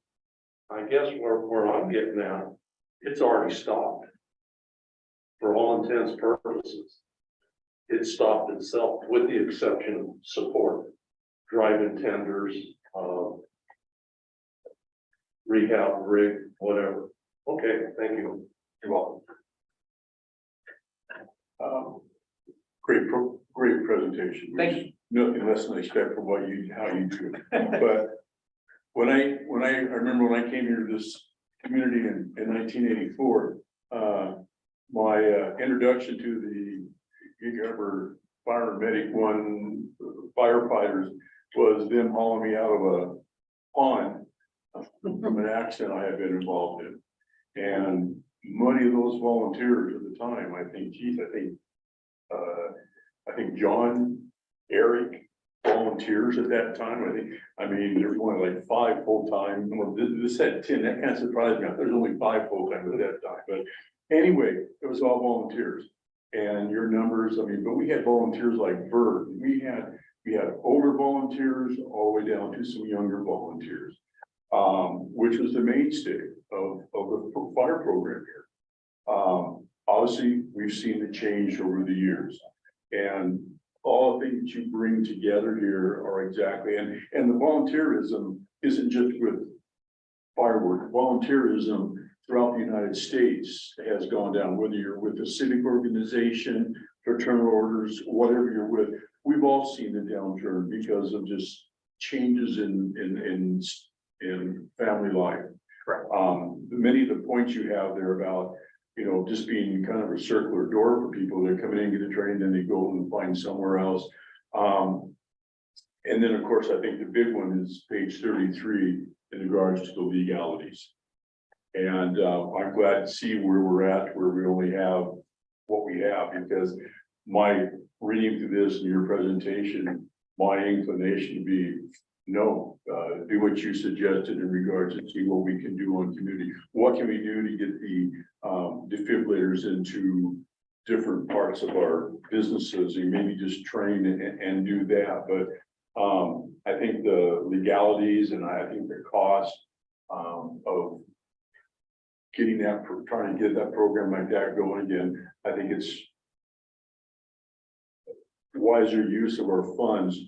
I guess where I'm getting at, it's already stopped. For all intents and purposes. It stopped itself with the exception of support, drive-in tenders, rehab rig, whatever. Okay, thank you. You're welcome. Great presentation. Thank you. Nothing less than expect from how you do it. But I remember when I came here to this community in 1984, my introduction to the gig upper fire medic one firefighters was them hauling me out of a pond from an accident I had been involved in. And many of those volunteers at the time, I think John, Eric, volunteers at that time. I mean, there's only like 5 full-time. Well, this had 10, that kind of surprised me. There's only 5 full-time at that time. But anyway, it was all volunteers. And your numbers, I mean, but we had volunteers like Bert. We had We had older volunteers all the way down to some younger volunteers, which was the mainstay of the fire program here. Obviously, we've seen the change over the years, and all the things you bring together here are exactly, and the volunteerism isn't just with firework. Volunteerism throughout the United States has gone down, whether you're with a civic organization, fraternal orders, whatever you're with. We've all seen the downturn because of just changes in family life. Many of the points you have there about, you know, just being kind of a circular door for people that come in and get a training, then they go and find somewhere else. And then, of course, I think the big one is page 33 in regards to the legalities. And I'm glad to see where we're at, where we only have what we have, because my reading through this and your presentation, my inclination to be, no, do what you suggested in regards to see what we can do on community. What can we do to get the defibrillators into different parts of our businesses, and maybe just train and do that. But I think the legalities and I think the cost of getting that, trying to get that program like that going again, I think it's wiser use of our funds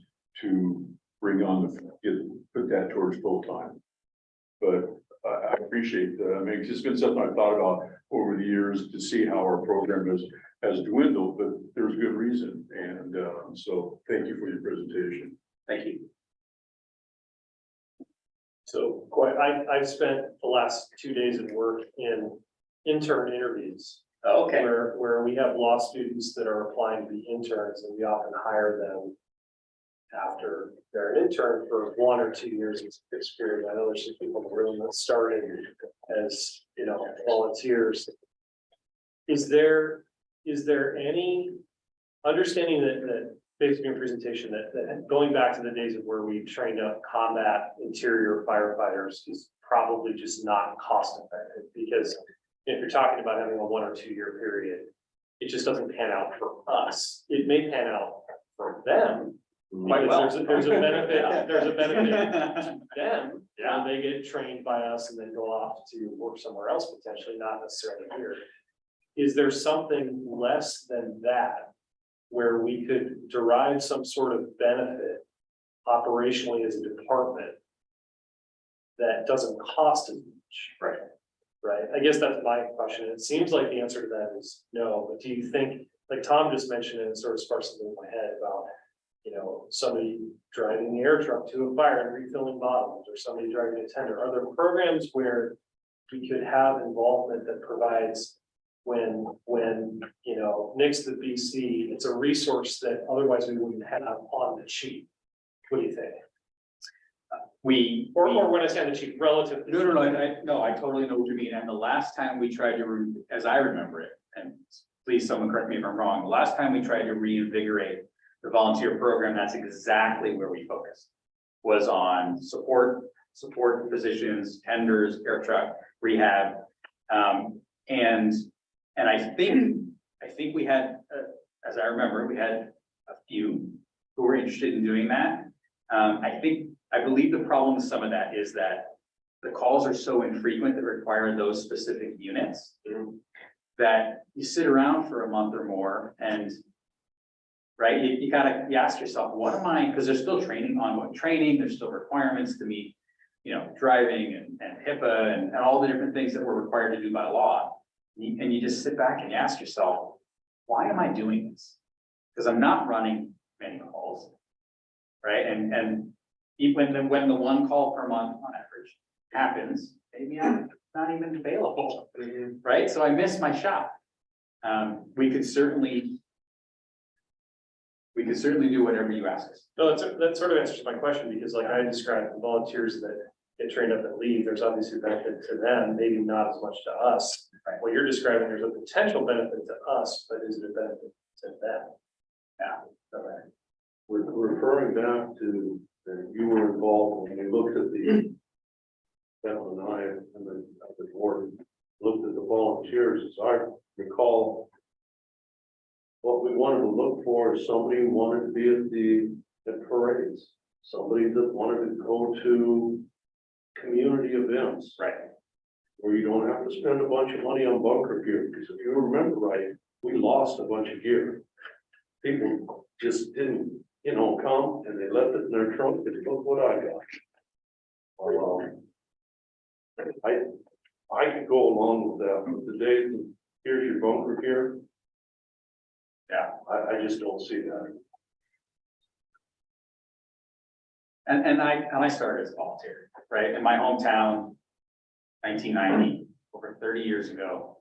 to bring on put that towards full time. But I appreciate that. I mean, it's just been something I've thought about over the years to see how our program has dwindled, but there's good reason. And so thank you for your presentation. Thank you. So I've spent the last 2 days of work in intern interviews. Okay. Where we have law students that are applying to be interns, and we often hire them after they're an intern for 1 or 2 years of experience. I know there's some people in the room that started as, you know, volunteers. Is there any understanding that basically your presentation that going back to the days of where we trained up combat interior firefighters is probably just not cost effective? Because if you're talking about having a 1 or 2 year period, it just doesn't pan out for us. It may pan out for them. Quite well. There's a benefit to them. Yeah. They get trained by us and then go off to work somewhere else, potentially not necessarily here. Is there something less than that where we could derive some sort of benefit operationally as a department that doesn't cost as much? Right. Right. I guess that's my question. It seems like the answer to that is no, but do you think, like Tom just mentioned, and it sort of sparked something in my head about, you know, somebody driving the air truck to a fire and refilling bottles, or somebody driving a tender? Are there programs where we could have involvement that provides when, you know, next to BC, it's a resource that otherwise we wouldn't have on the cheap? What do you think? Or when I say on the cheap, relative. No, I totally know what you mean. And the last time we tried to, as I remember it, and please someone correct me if I'm wrong, the last time we tried to reinvigorate the volunteer program, that's exactly where we focused, was on support positions, tenders, air truck, rehab. And I think we had, as I remember, we had a few who were interested in doing that. I believe the problem with some of that is that the calls are so infrequent that require those specific units that you sit around for a month or more, and right, you ask yourself, what am I, because there's still ongoing training, there's still requirements to meet, you know, driving and HIPAA and all the different things that we're required to do by law. And you just sit back and you ask yourself, why am I doing this? Because I'm not running many calls, right? And even when the 1 call per month on average happens, maybe I'm not even available, right? So I miss my shot. We could certainly do whatever you ask us. No, that sort of answers my question, because like I described, the volunteers that get trained up and leave, there's obviously benefit to them, maybe not as much to us. Right. What you're describing, there's a potential benefit to us, but is it a benefit to them? Yeah. All right. We're referring back to, you were involved when we looked at the, Bethel and I and the board looked at the volunteers. As I recall, what we wanted to look for is somebody who wanted to be at the at parades, somebody that wanted to go to community events. Right. Where you don't have to spend a bunch of money on bunker gear, because if you remember right, we lost a bunch of gear. People just didn't, come and they left it in their trunk, and look what I got. I could go along with that, but the day, here's your bunker gear. Yeah. I just don't see that. And I started as a volunteer, right, in my hometown, 1990, over 30 years ago.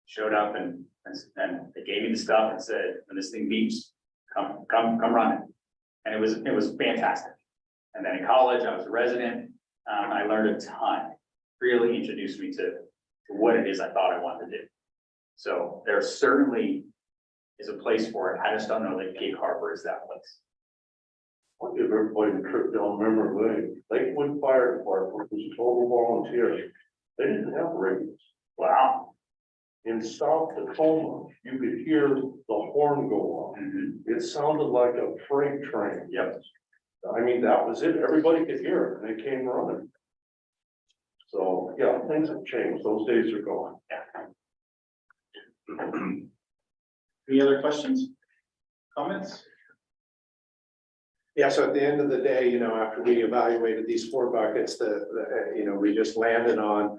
Showed up and they gave me the stuff and said, when this thing beeps, come run it. And it was fantastic. And then in college, I was a resident, I learned a ton, really introduced me to what it is I thought I wanted to do. So there certainly is a place for it, I just don't know that Gig Harbor is that place. I'll give everybody a trip down memory lane. Lakewood Fire Department was total volunteers. They didn't have radios. Wow. In South Tacoma, you could hear the horn go off. It sounded like a freight train. Yep. I mean, that was it. Everybody could hear it and they came running. So, yeah, things have changed. Those days are gone. Any other questions? Comments? Yeah, so at the end of the day, after we evaluated these 4 buckets we just landed on,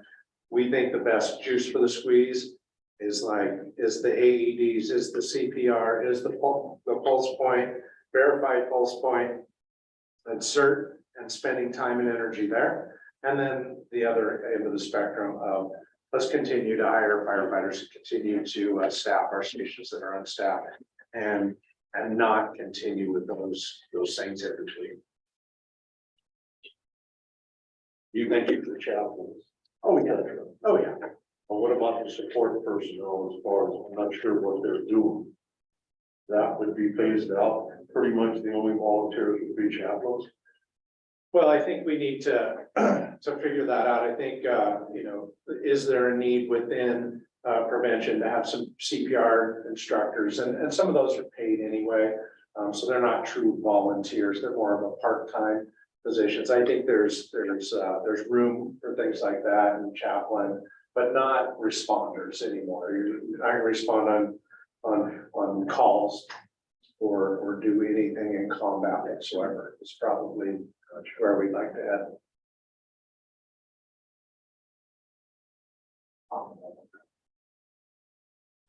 we think the best juice for the squeeze is the AEDs, is the CPR, is the pulse point, verified pulse point, and CERT, and spending time and energy there. And then the other end of the spectrum of, let's continue to hire firefighters, to continue to staff our stations that are unstaffed, and not continue with those things in between. You mentioned the chaplains. Oh, yeah. Oh, yeah. Well, what about the support personnel as far as, I'm not sure what they're doing. That would be phased out. Pretty much the only volunteers would be chaplains. Well, I think we need to figure that out. I think, is there a need within prevention to have some CPR instructors, and some of those are paid anyway. So they're not true volunteers. They're more of a part-time positions. I think there's room for things like that and chaplain, but not responders anymore. I can respond on calls or do anything in combat whatsoever. It's probably where we'd like to head.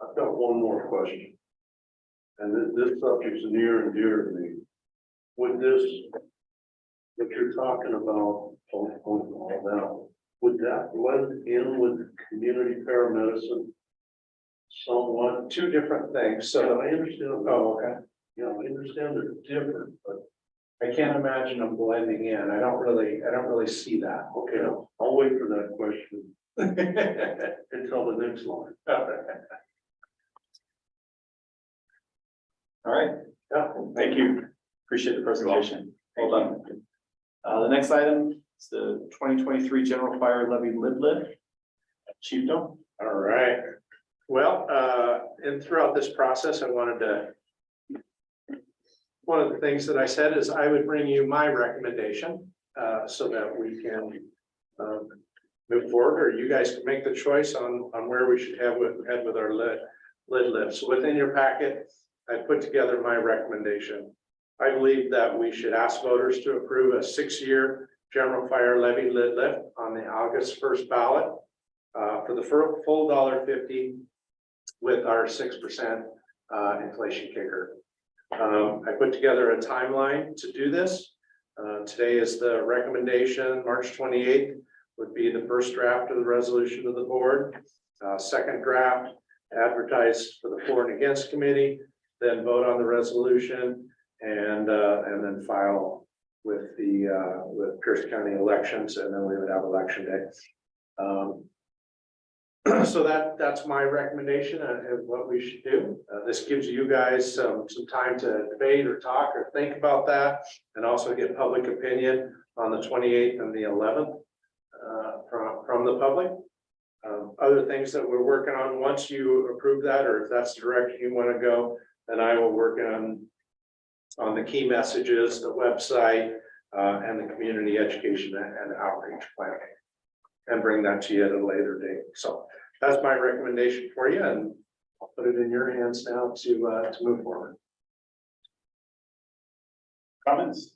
I've got one more question. And this subject is near and dear to me. Would this, if you're talking about all now, would that blend in with community paramedicine somewhat? 2 different things. So, I understand. oh, okay. Yeah, I understand they're different, but I can't imagine them blending in. I don't really see that. okay, I'll wait for that question until the next line. All right. Yeah. Thank you. Appreciate the presentation. Well done. The next item is the 2023 General Fire Levy lid lift. Chief Dome. All right. Well, and throughout this process, one of the things that I said is I would bring you my recommendation, so that we can move forward, or you guys can make the choice on where we should head with our lid lift. So within your packet, I put together my recommendation. I believe that we should ask voters to approve a 6-year general fire levy lid lift on the August 1st ballot for the full $1.50 with our 6% inflation kicker. I put together a timeline to do this. Today is the recommendation. March 28th would be the first draft of the resolution of the board. Second draft advertised for the for and against committee, then vote on the resolution, and then file with with Pierce County elections, and then we would have election day. So that's my recommendation of what we should do. This gives you guys some time to debate or talk or think about that, and also get public opinion on the 28th and the 11th from the public. Other things that we're working on, once you approve that, or if that's the direction you want to go, then I will work on on the key messages, the website, and the community education and outreach plan. And bring that to you at a later date. So that's my recommendation for you, and I'll put it in your hands now to move forward. Comments?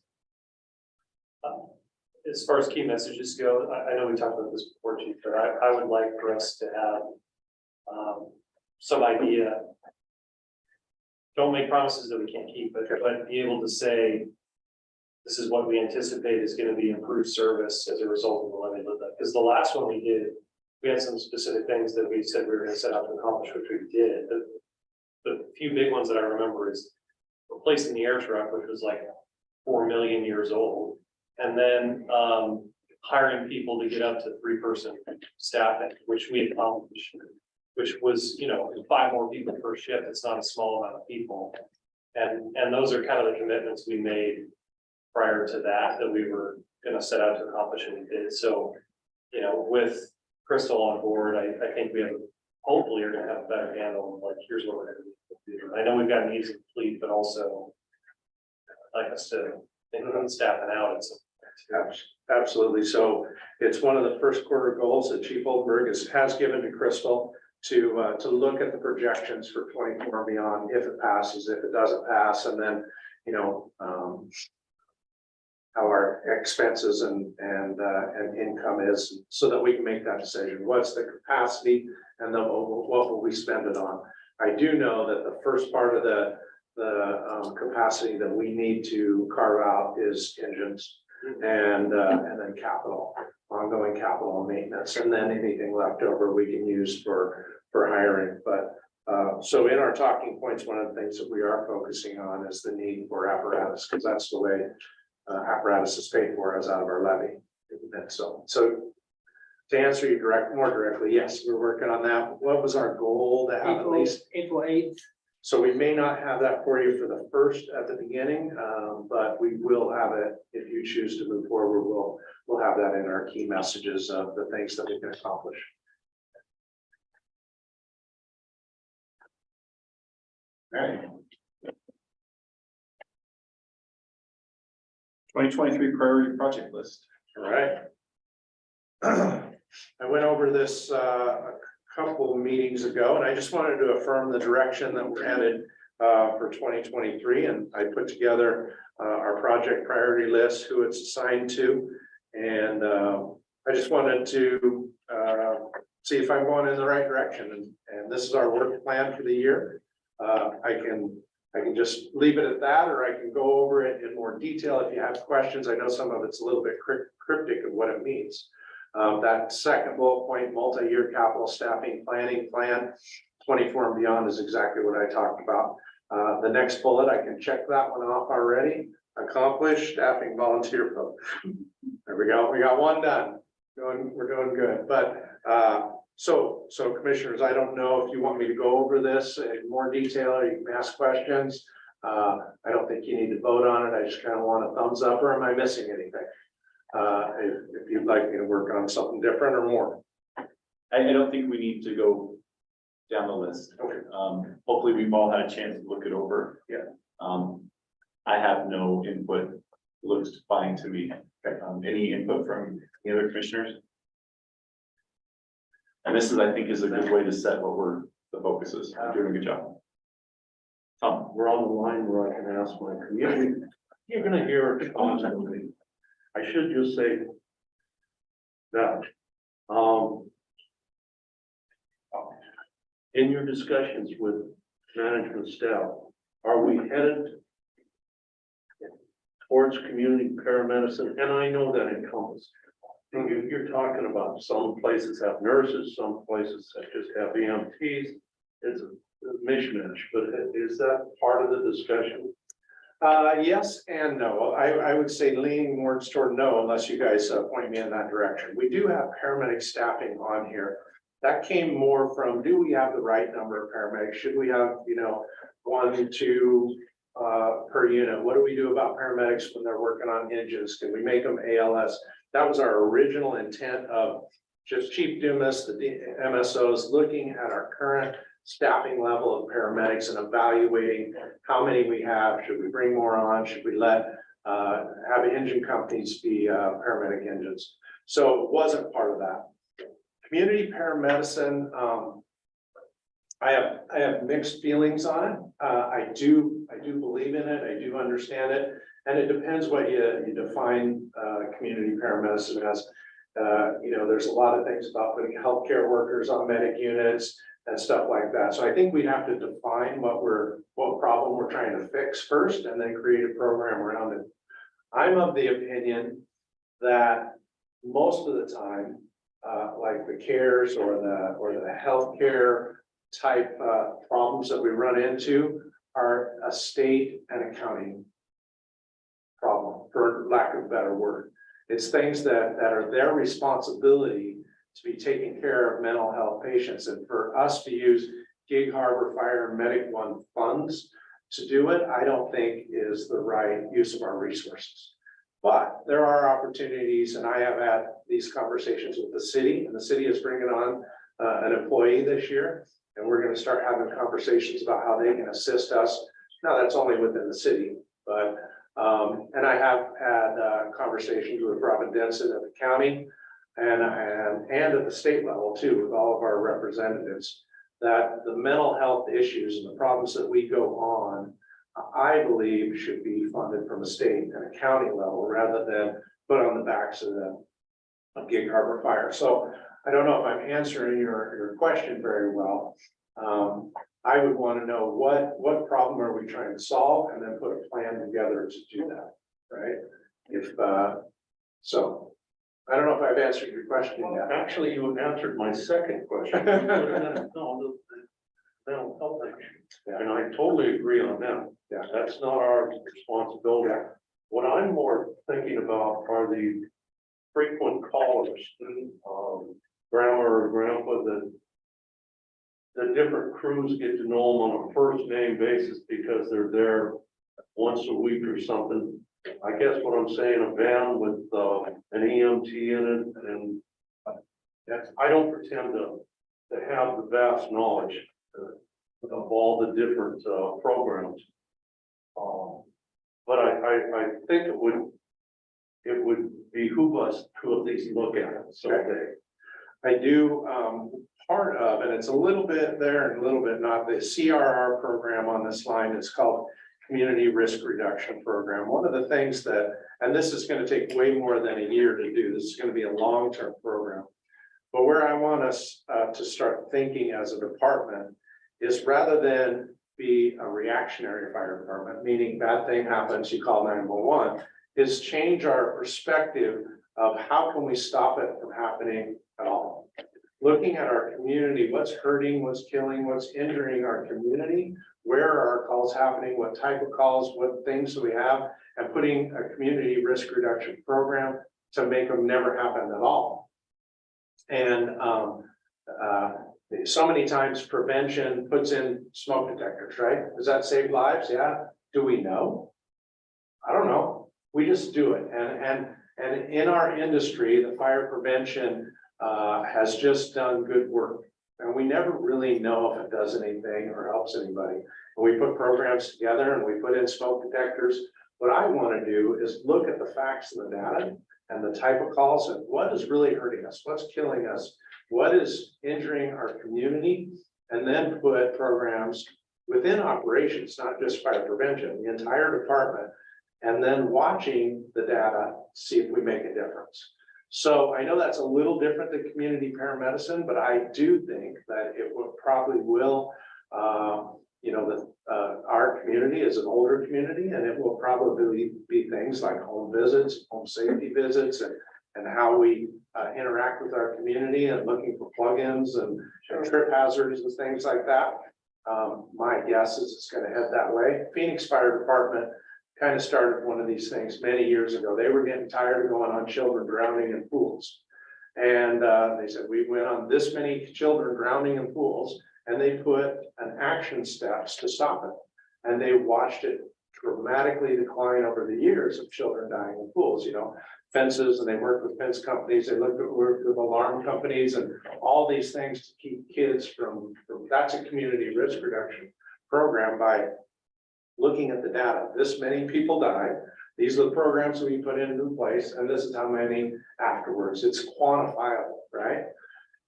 As far as key messages go, I know we talked about this before, Chief, but I would like for us to have some idea. Don't make promises that we can't keep, but be able to say, this is what we anticipate is going to be improved service as a result of the levy limit. Because the last one we did, we had some specific things that we said we were going to set out to accomplish, which we did. The few big ones that I remember is replacing the air truck, which was like 4 million years old. And then hiring people to get up to 3-person staffing, which we accomplished, which was, 5 more people per shift. It's not a small amount of people. And those are kind of the commitments we made prior to that we were going to set out to accomplish, and we did. So, with Crystal on board, I think we have, hopefully are going to have a better handle on like, here's what we're going to do. I know we've got needs to complete, but also I'd like us to think about staffing out and some. Absolutely. So it's one of the first quarter goals that Chief Oldberg has given to Crystal to look at the projections for 24 and beyond, if it passes, if it doesn't pass, and then, how our expenses and income is, so that we can make that decision. What's the capacity, and then what will we spend it on? I do know that the first part of the capacity that we need to carve out is engines and then capital, ongoing capital and maintenance, and then anything left over we can use for hiring. But so in our talking points, one of the things that we are focusing on is the need for apparatus, because that's the way apparatus is paid for, as out of our levy. And so to answer you more directly, yes, we're working on that. What was our goal to have at least April 8th. So we may not have that for you for the first at the beginning, but we will have it if you choose to move forward. We'll have that in our key messages of the things that we can accomplish. All right. 2023 priority project list. All right. I went over this a couple of meetings ago, and I just wanted to affirm the direction that we're headed for 2023. And I put together our project priority list, who it's assigned to, and I just wanted to see if I'm going in the right direction. And this is our work plan for the year. I can just leave it at that, or I can go over it in more detail if you have questions. I know some of it's a little bit cryptic of what it means. That second bullet point, multi-year capital staffing planning plan, 24 and beyond, is exactly what I talked about. The next bullet, I can check that one off already. Accomplished, staffing volunteer vote. There we go. We got one done. We're doing good. But so commissioners, I don't know if you want me to go over this in more detail, or you can ask questions. I don't think you need to vote on it. I just kind of want a thumbs up, or am I missing anything? If you'd like me to work on something different or more. I don't think we need to go down the list. Okay. Hopefully we've all had a chance to look it over. Yeah. I have no input. Looks fine to me. Any input from the other commissioners? And this is, I think, is a good way to set what the focus is. You're doing a good job. Tom. We're on the line where I can ask my community. You're gonna hear it constantly. I should just say that, in your discussions with management staff, are we headed towards community paramedicine? And I know that encompasses. You're talking about some places have nurses, some places that just have EMTs. It's a mishmash, but is that part of the discussion? Yes and no. I would say leaning more toward no, unless you guys point me in that direction. We do have paramedic staffing on here. That came more from, do we have the right number of paramedics? Should we have, 1, 2 per unit? What do we do about paramedics when they're working on engines? Can we make them ALS? That was our original intent of just Chief Dumas, the MSOs, looking at our current staffing level of paramedics and evaluating how many we have. Should we bring more on? Should we have engine companies be paramedic engines? So it wasn't part of that. Community paramedicine, I have mixed feelings on it. I do believe in it. I do understand it. And it depends what you define community paramedicine as. There's a lot of things about putting healthcare workers on medic units and stuff like that. So I think we'd have to define what problem we're trying to fix first and then create a program around it. I'm of the opinion that most of the time, like the CARES or the healthcare type problems that we run into are a state and a county problem, for lack of a better word. It's things that are their responsibility to be taking care of mental health patients. And for us to use Gig Harbor Fire and Medic One funds to do it, I don't think is the right use of our resources. But there are opportunities, and I have had these conversations with the city, and the city is bringing on an employee this year. And we're going to start having conversations about how they can assist us. Now, that's only within the city, but and I have had conversations with Robin Denson at the county and at the state level too, with all of our representatives, that the mental health issues and the problems that we go on, I believe should be funded from a state and a county level rather than put on the backs of Gig Harbor Fire. So I don't know if I'm answering your question very well. I would want to know what problem are we trying to solve and then put a plan together to do that, right? So I don't know if I've answered your question yet. Actually, you answered my second question. No, mental health issue. And I totally agree on that. Yeah. That's not our responsibility. What I'm more thinking about are the frequent callers, grandma or grandpa, that the different crews get to know them on a first name basis because they're there once a week or something. I guess what I'm saying, a van with an EMT in it, and I don't pretend to have the vast knowledge of all the different programs. But I think it would behoove us to at least look at it someday. I do, part of, and it's a little bit there and a little bit not, the CRR program on this line is called Community Risk Reduction Program. One of the things that, and this is going to take way more than a year to do, this is going to be a long-term program. But where I want us to start thinking as a department is rather than be a reactionary fire department, meaning bad thing happens, you call 911, is change our perspective of how can we stop it from happening at all. Looking at our community, what's hurting, what's killing, what's injuring our community, where are our calls happening, what type of calls, what things do we have, and putting a community risk reduction program to make them never happen at all. And so many times prevention puts in smoke detectors, right? Does that save lives? Yeah. Do we know? I don't know. We just do it. And in our industry, the fire prevention has just done good work. And we never really know if it does anything or helps anybody. And we put programs together and we put in smoke detectors. What I want to do is look at the facts and the data and the type of calls and what is really hurting us, what's killing us, what is injuring our community, and then put programs within operations, not just fire prevention, the entire department, and then watching the data, see if we make a difference. So I know that's a little different than community paramedicine, but I do think that it will probably will, our community is an older community, and it will probably be things like home visits, home safety visits, and how we interact with our community and looking for plugins and trip hazards and things like that. My guess is it's going to head that way. Phoenix Fire Department kind of started one of these things many years ago. They were getting tired of going on children drowning in pools. And they said, we went on this many children drowning in pools, and they put an action steps to stop it. And they watched it dramatically decline over the years of children dying in pools, fences, and they worked with fence companies. They worked with alarm companies and all these things to keep kids from that's a community risk reduction program by looking at the data. This many people died. These are the programs we put into place, and this is how many afterwards. It's quantifiable, right?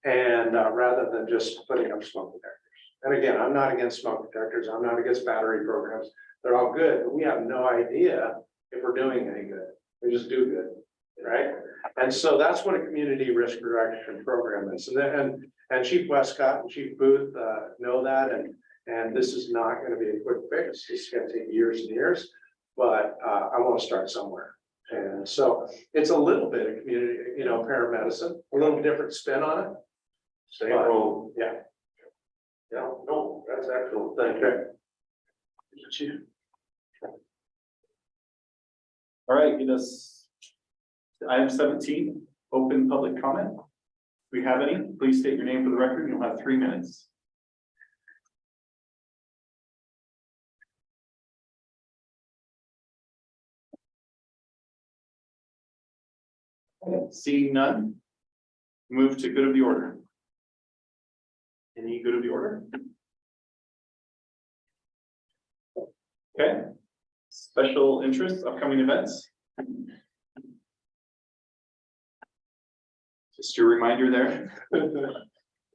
And rather than just putting up smoke detectors. And again, I'm not against smoke detectors. I'm not against battery programs. They're all good, but we have no idea if we're doing any good. We just do good, right? And so that's what a community risk reduction program is. And Chief Westcott and Chief Booth know that, and this is not going to be a quick fix. It's going to take years and years, but I want to start somewhere. And so it's a little bit of community, paramedicine, a little different spin on it. Same role. Yeah. Yeah, no, that's excellent. Thank you. Chief. All right, get us to item 17, open public comment. If we have any, please state your name for the record. You'll have 3 minutes. Okay, seeing none, move to good of the order. Any good of the order? Okay, special interests, upcoming events. Just your reminder there.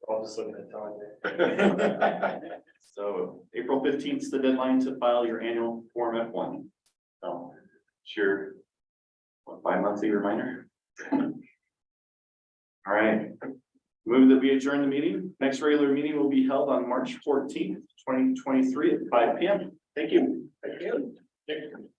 I'll just look at the So April 15th is the deadline to file your annual Form F1. So it's your bi-monthly reminder. All right, move that we adjourn the meeting. Next regular meeting will be held on March 14th, 2023 at 5 p.m. Thank you. Thank you. Thank you.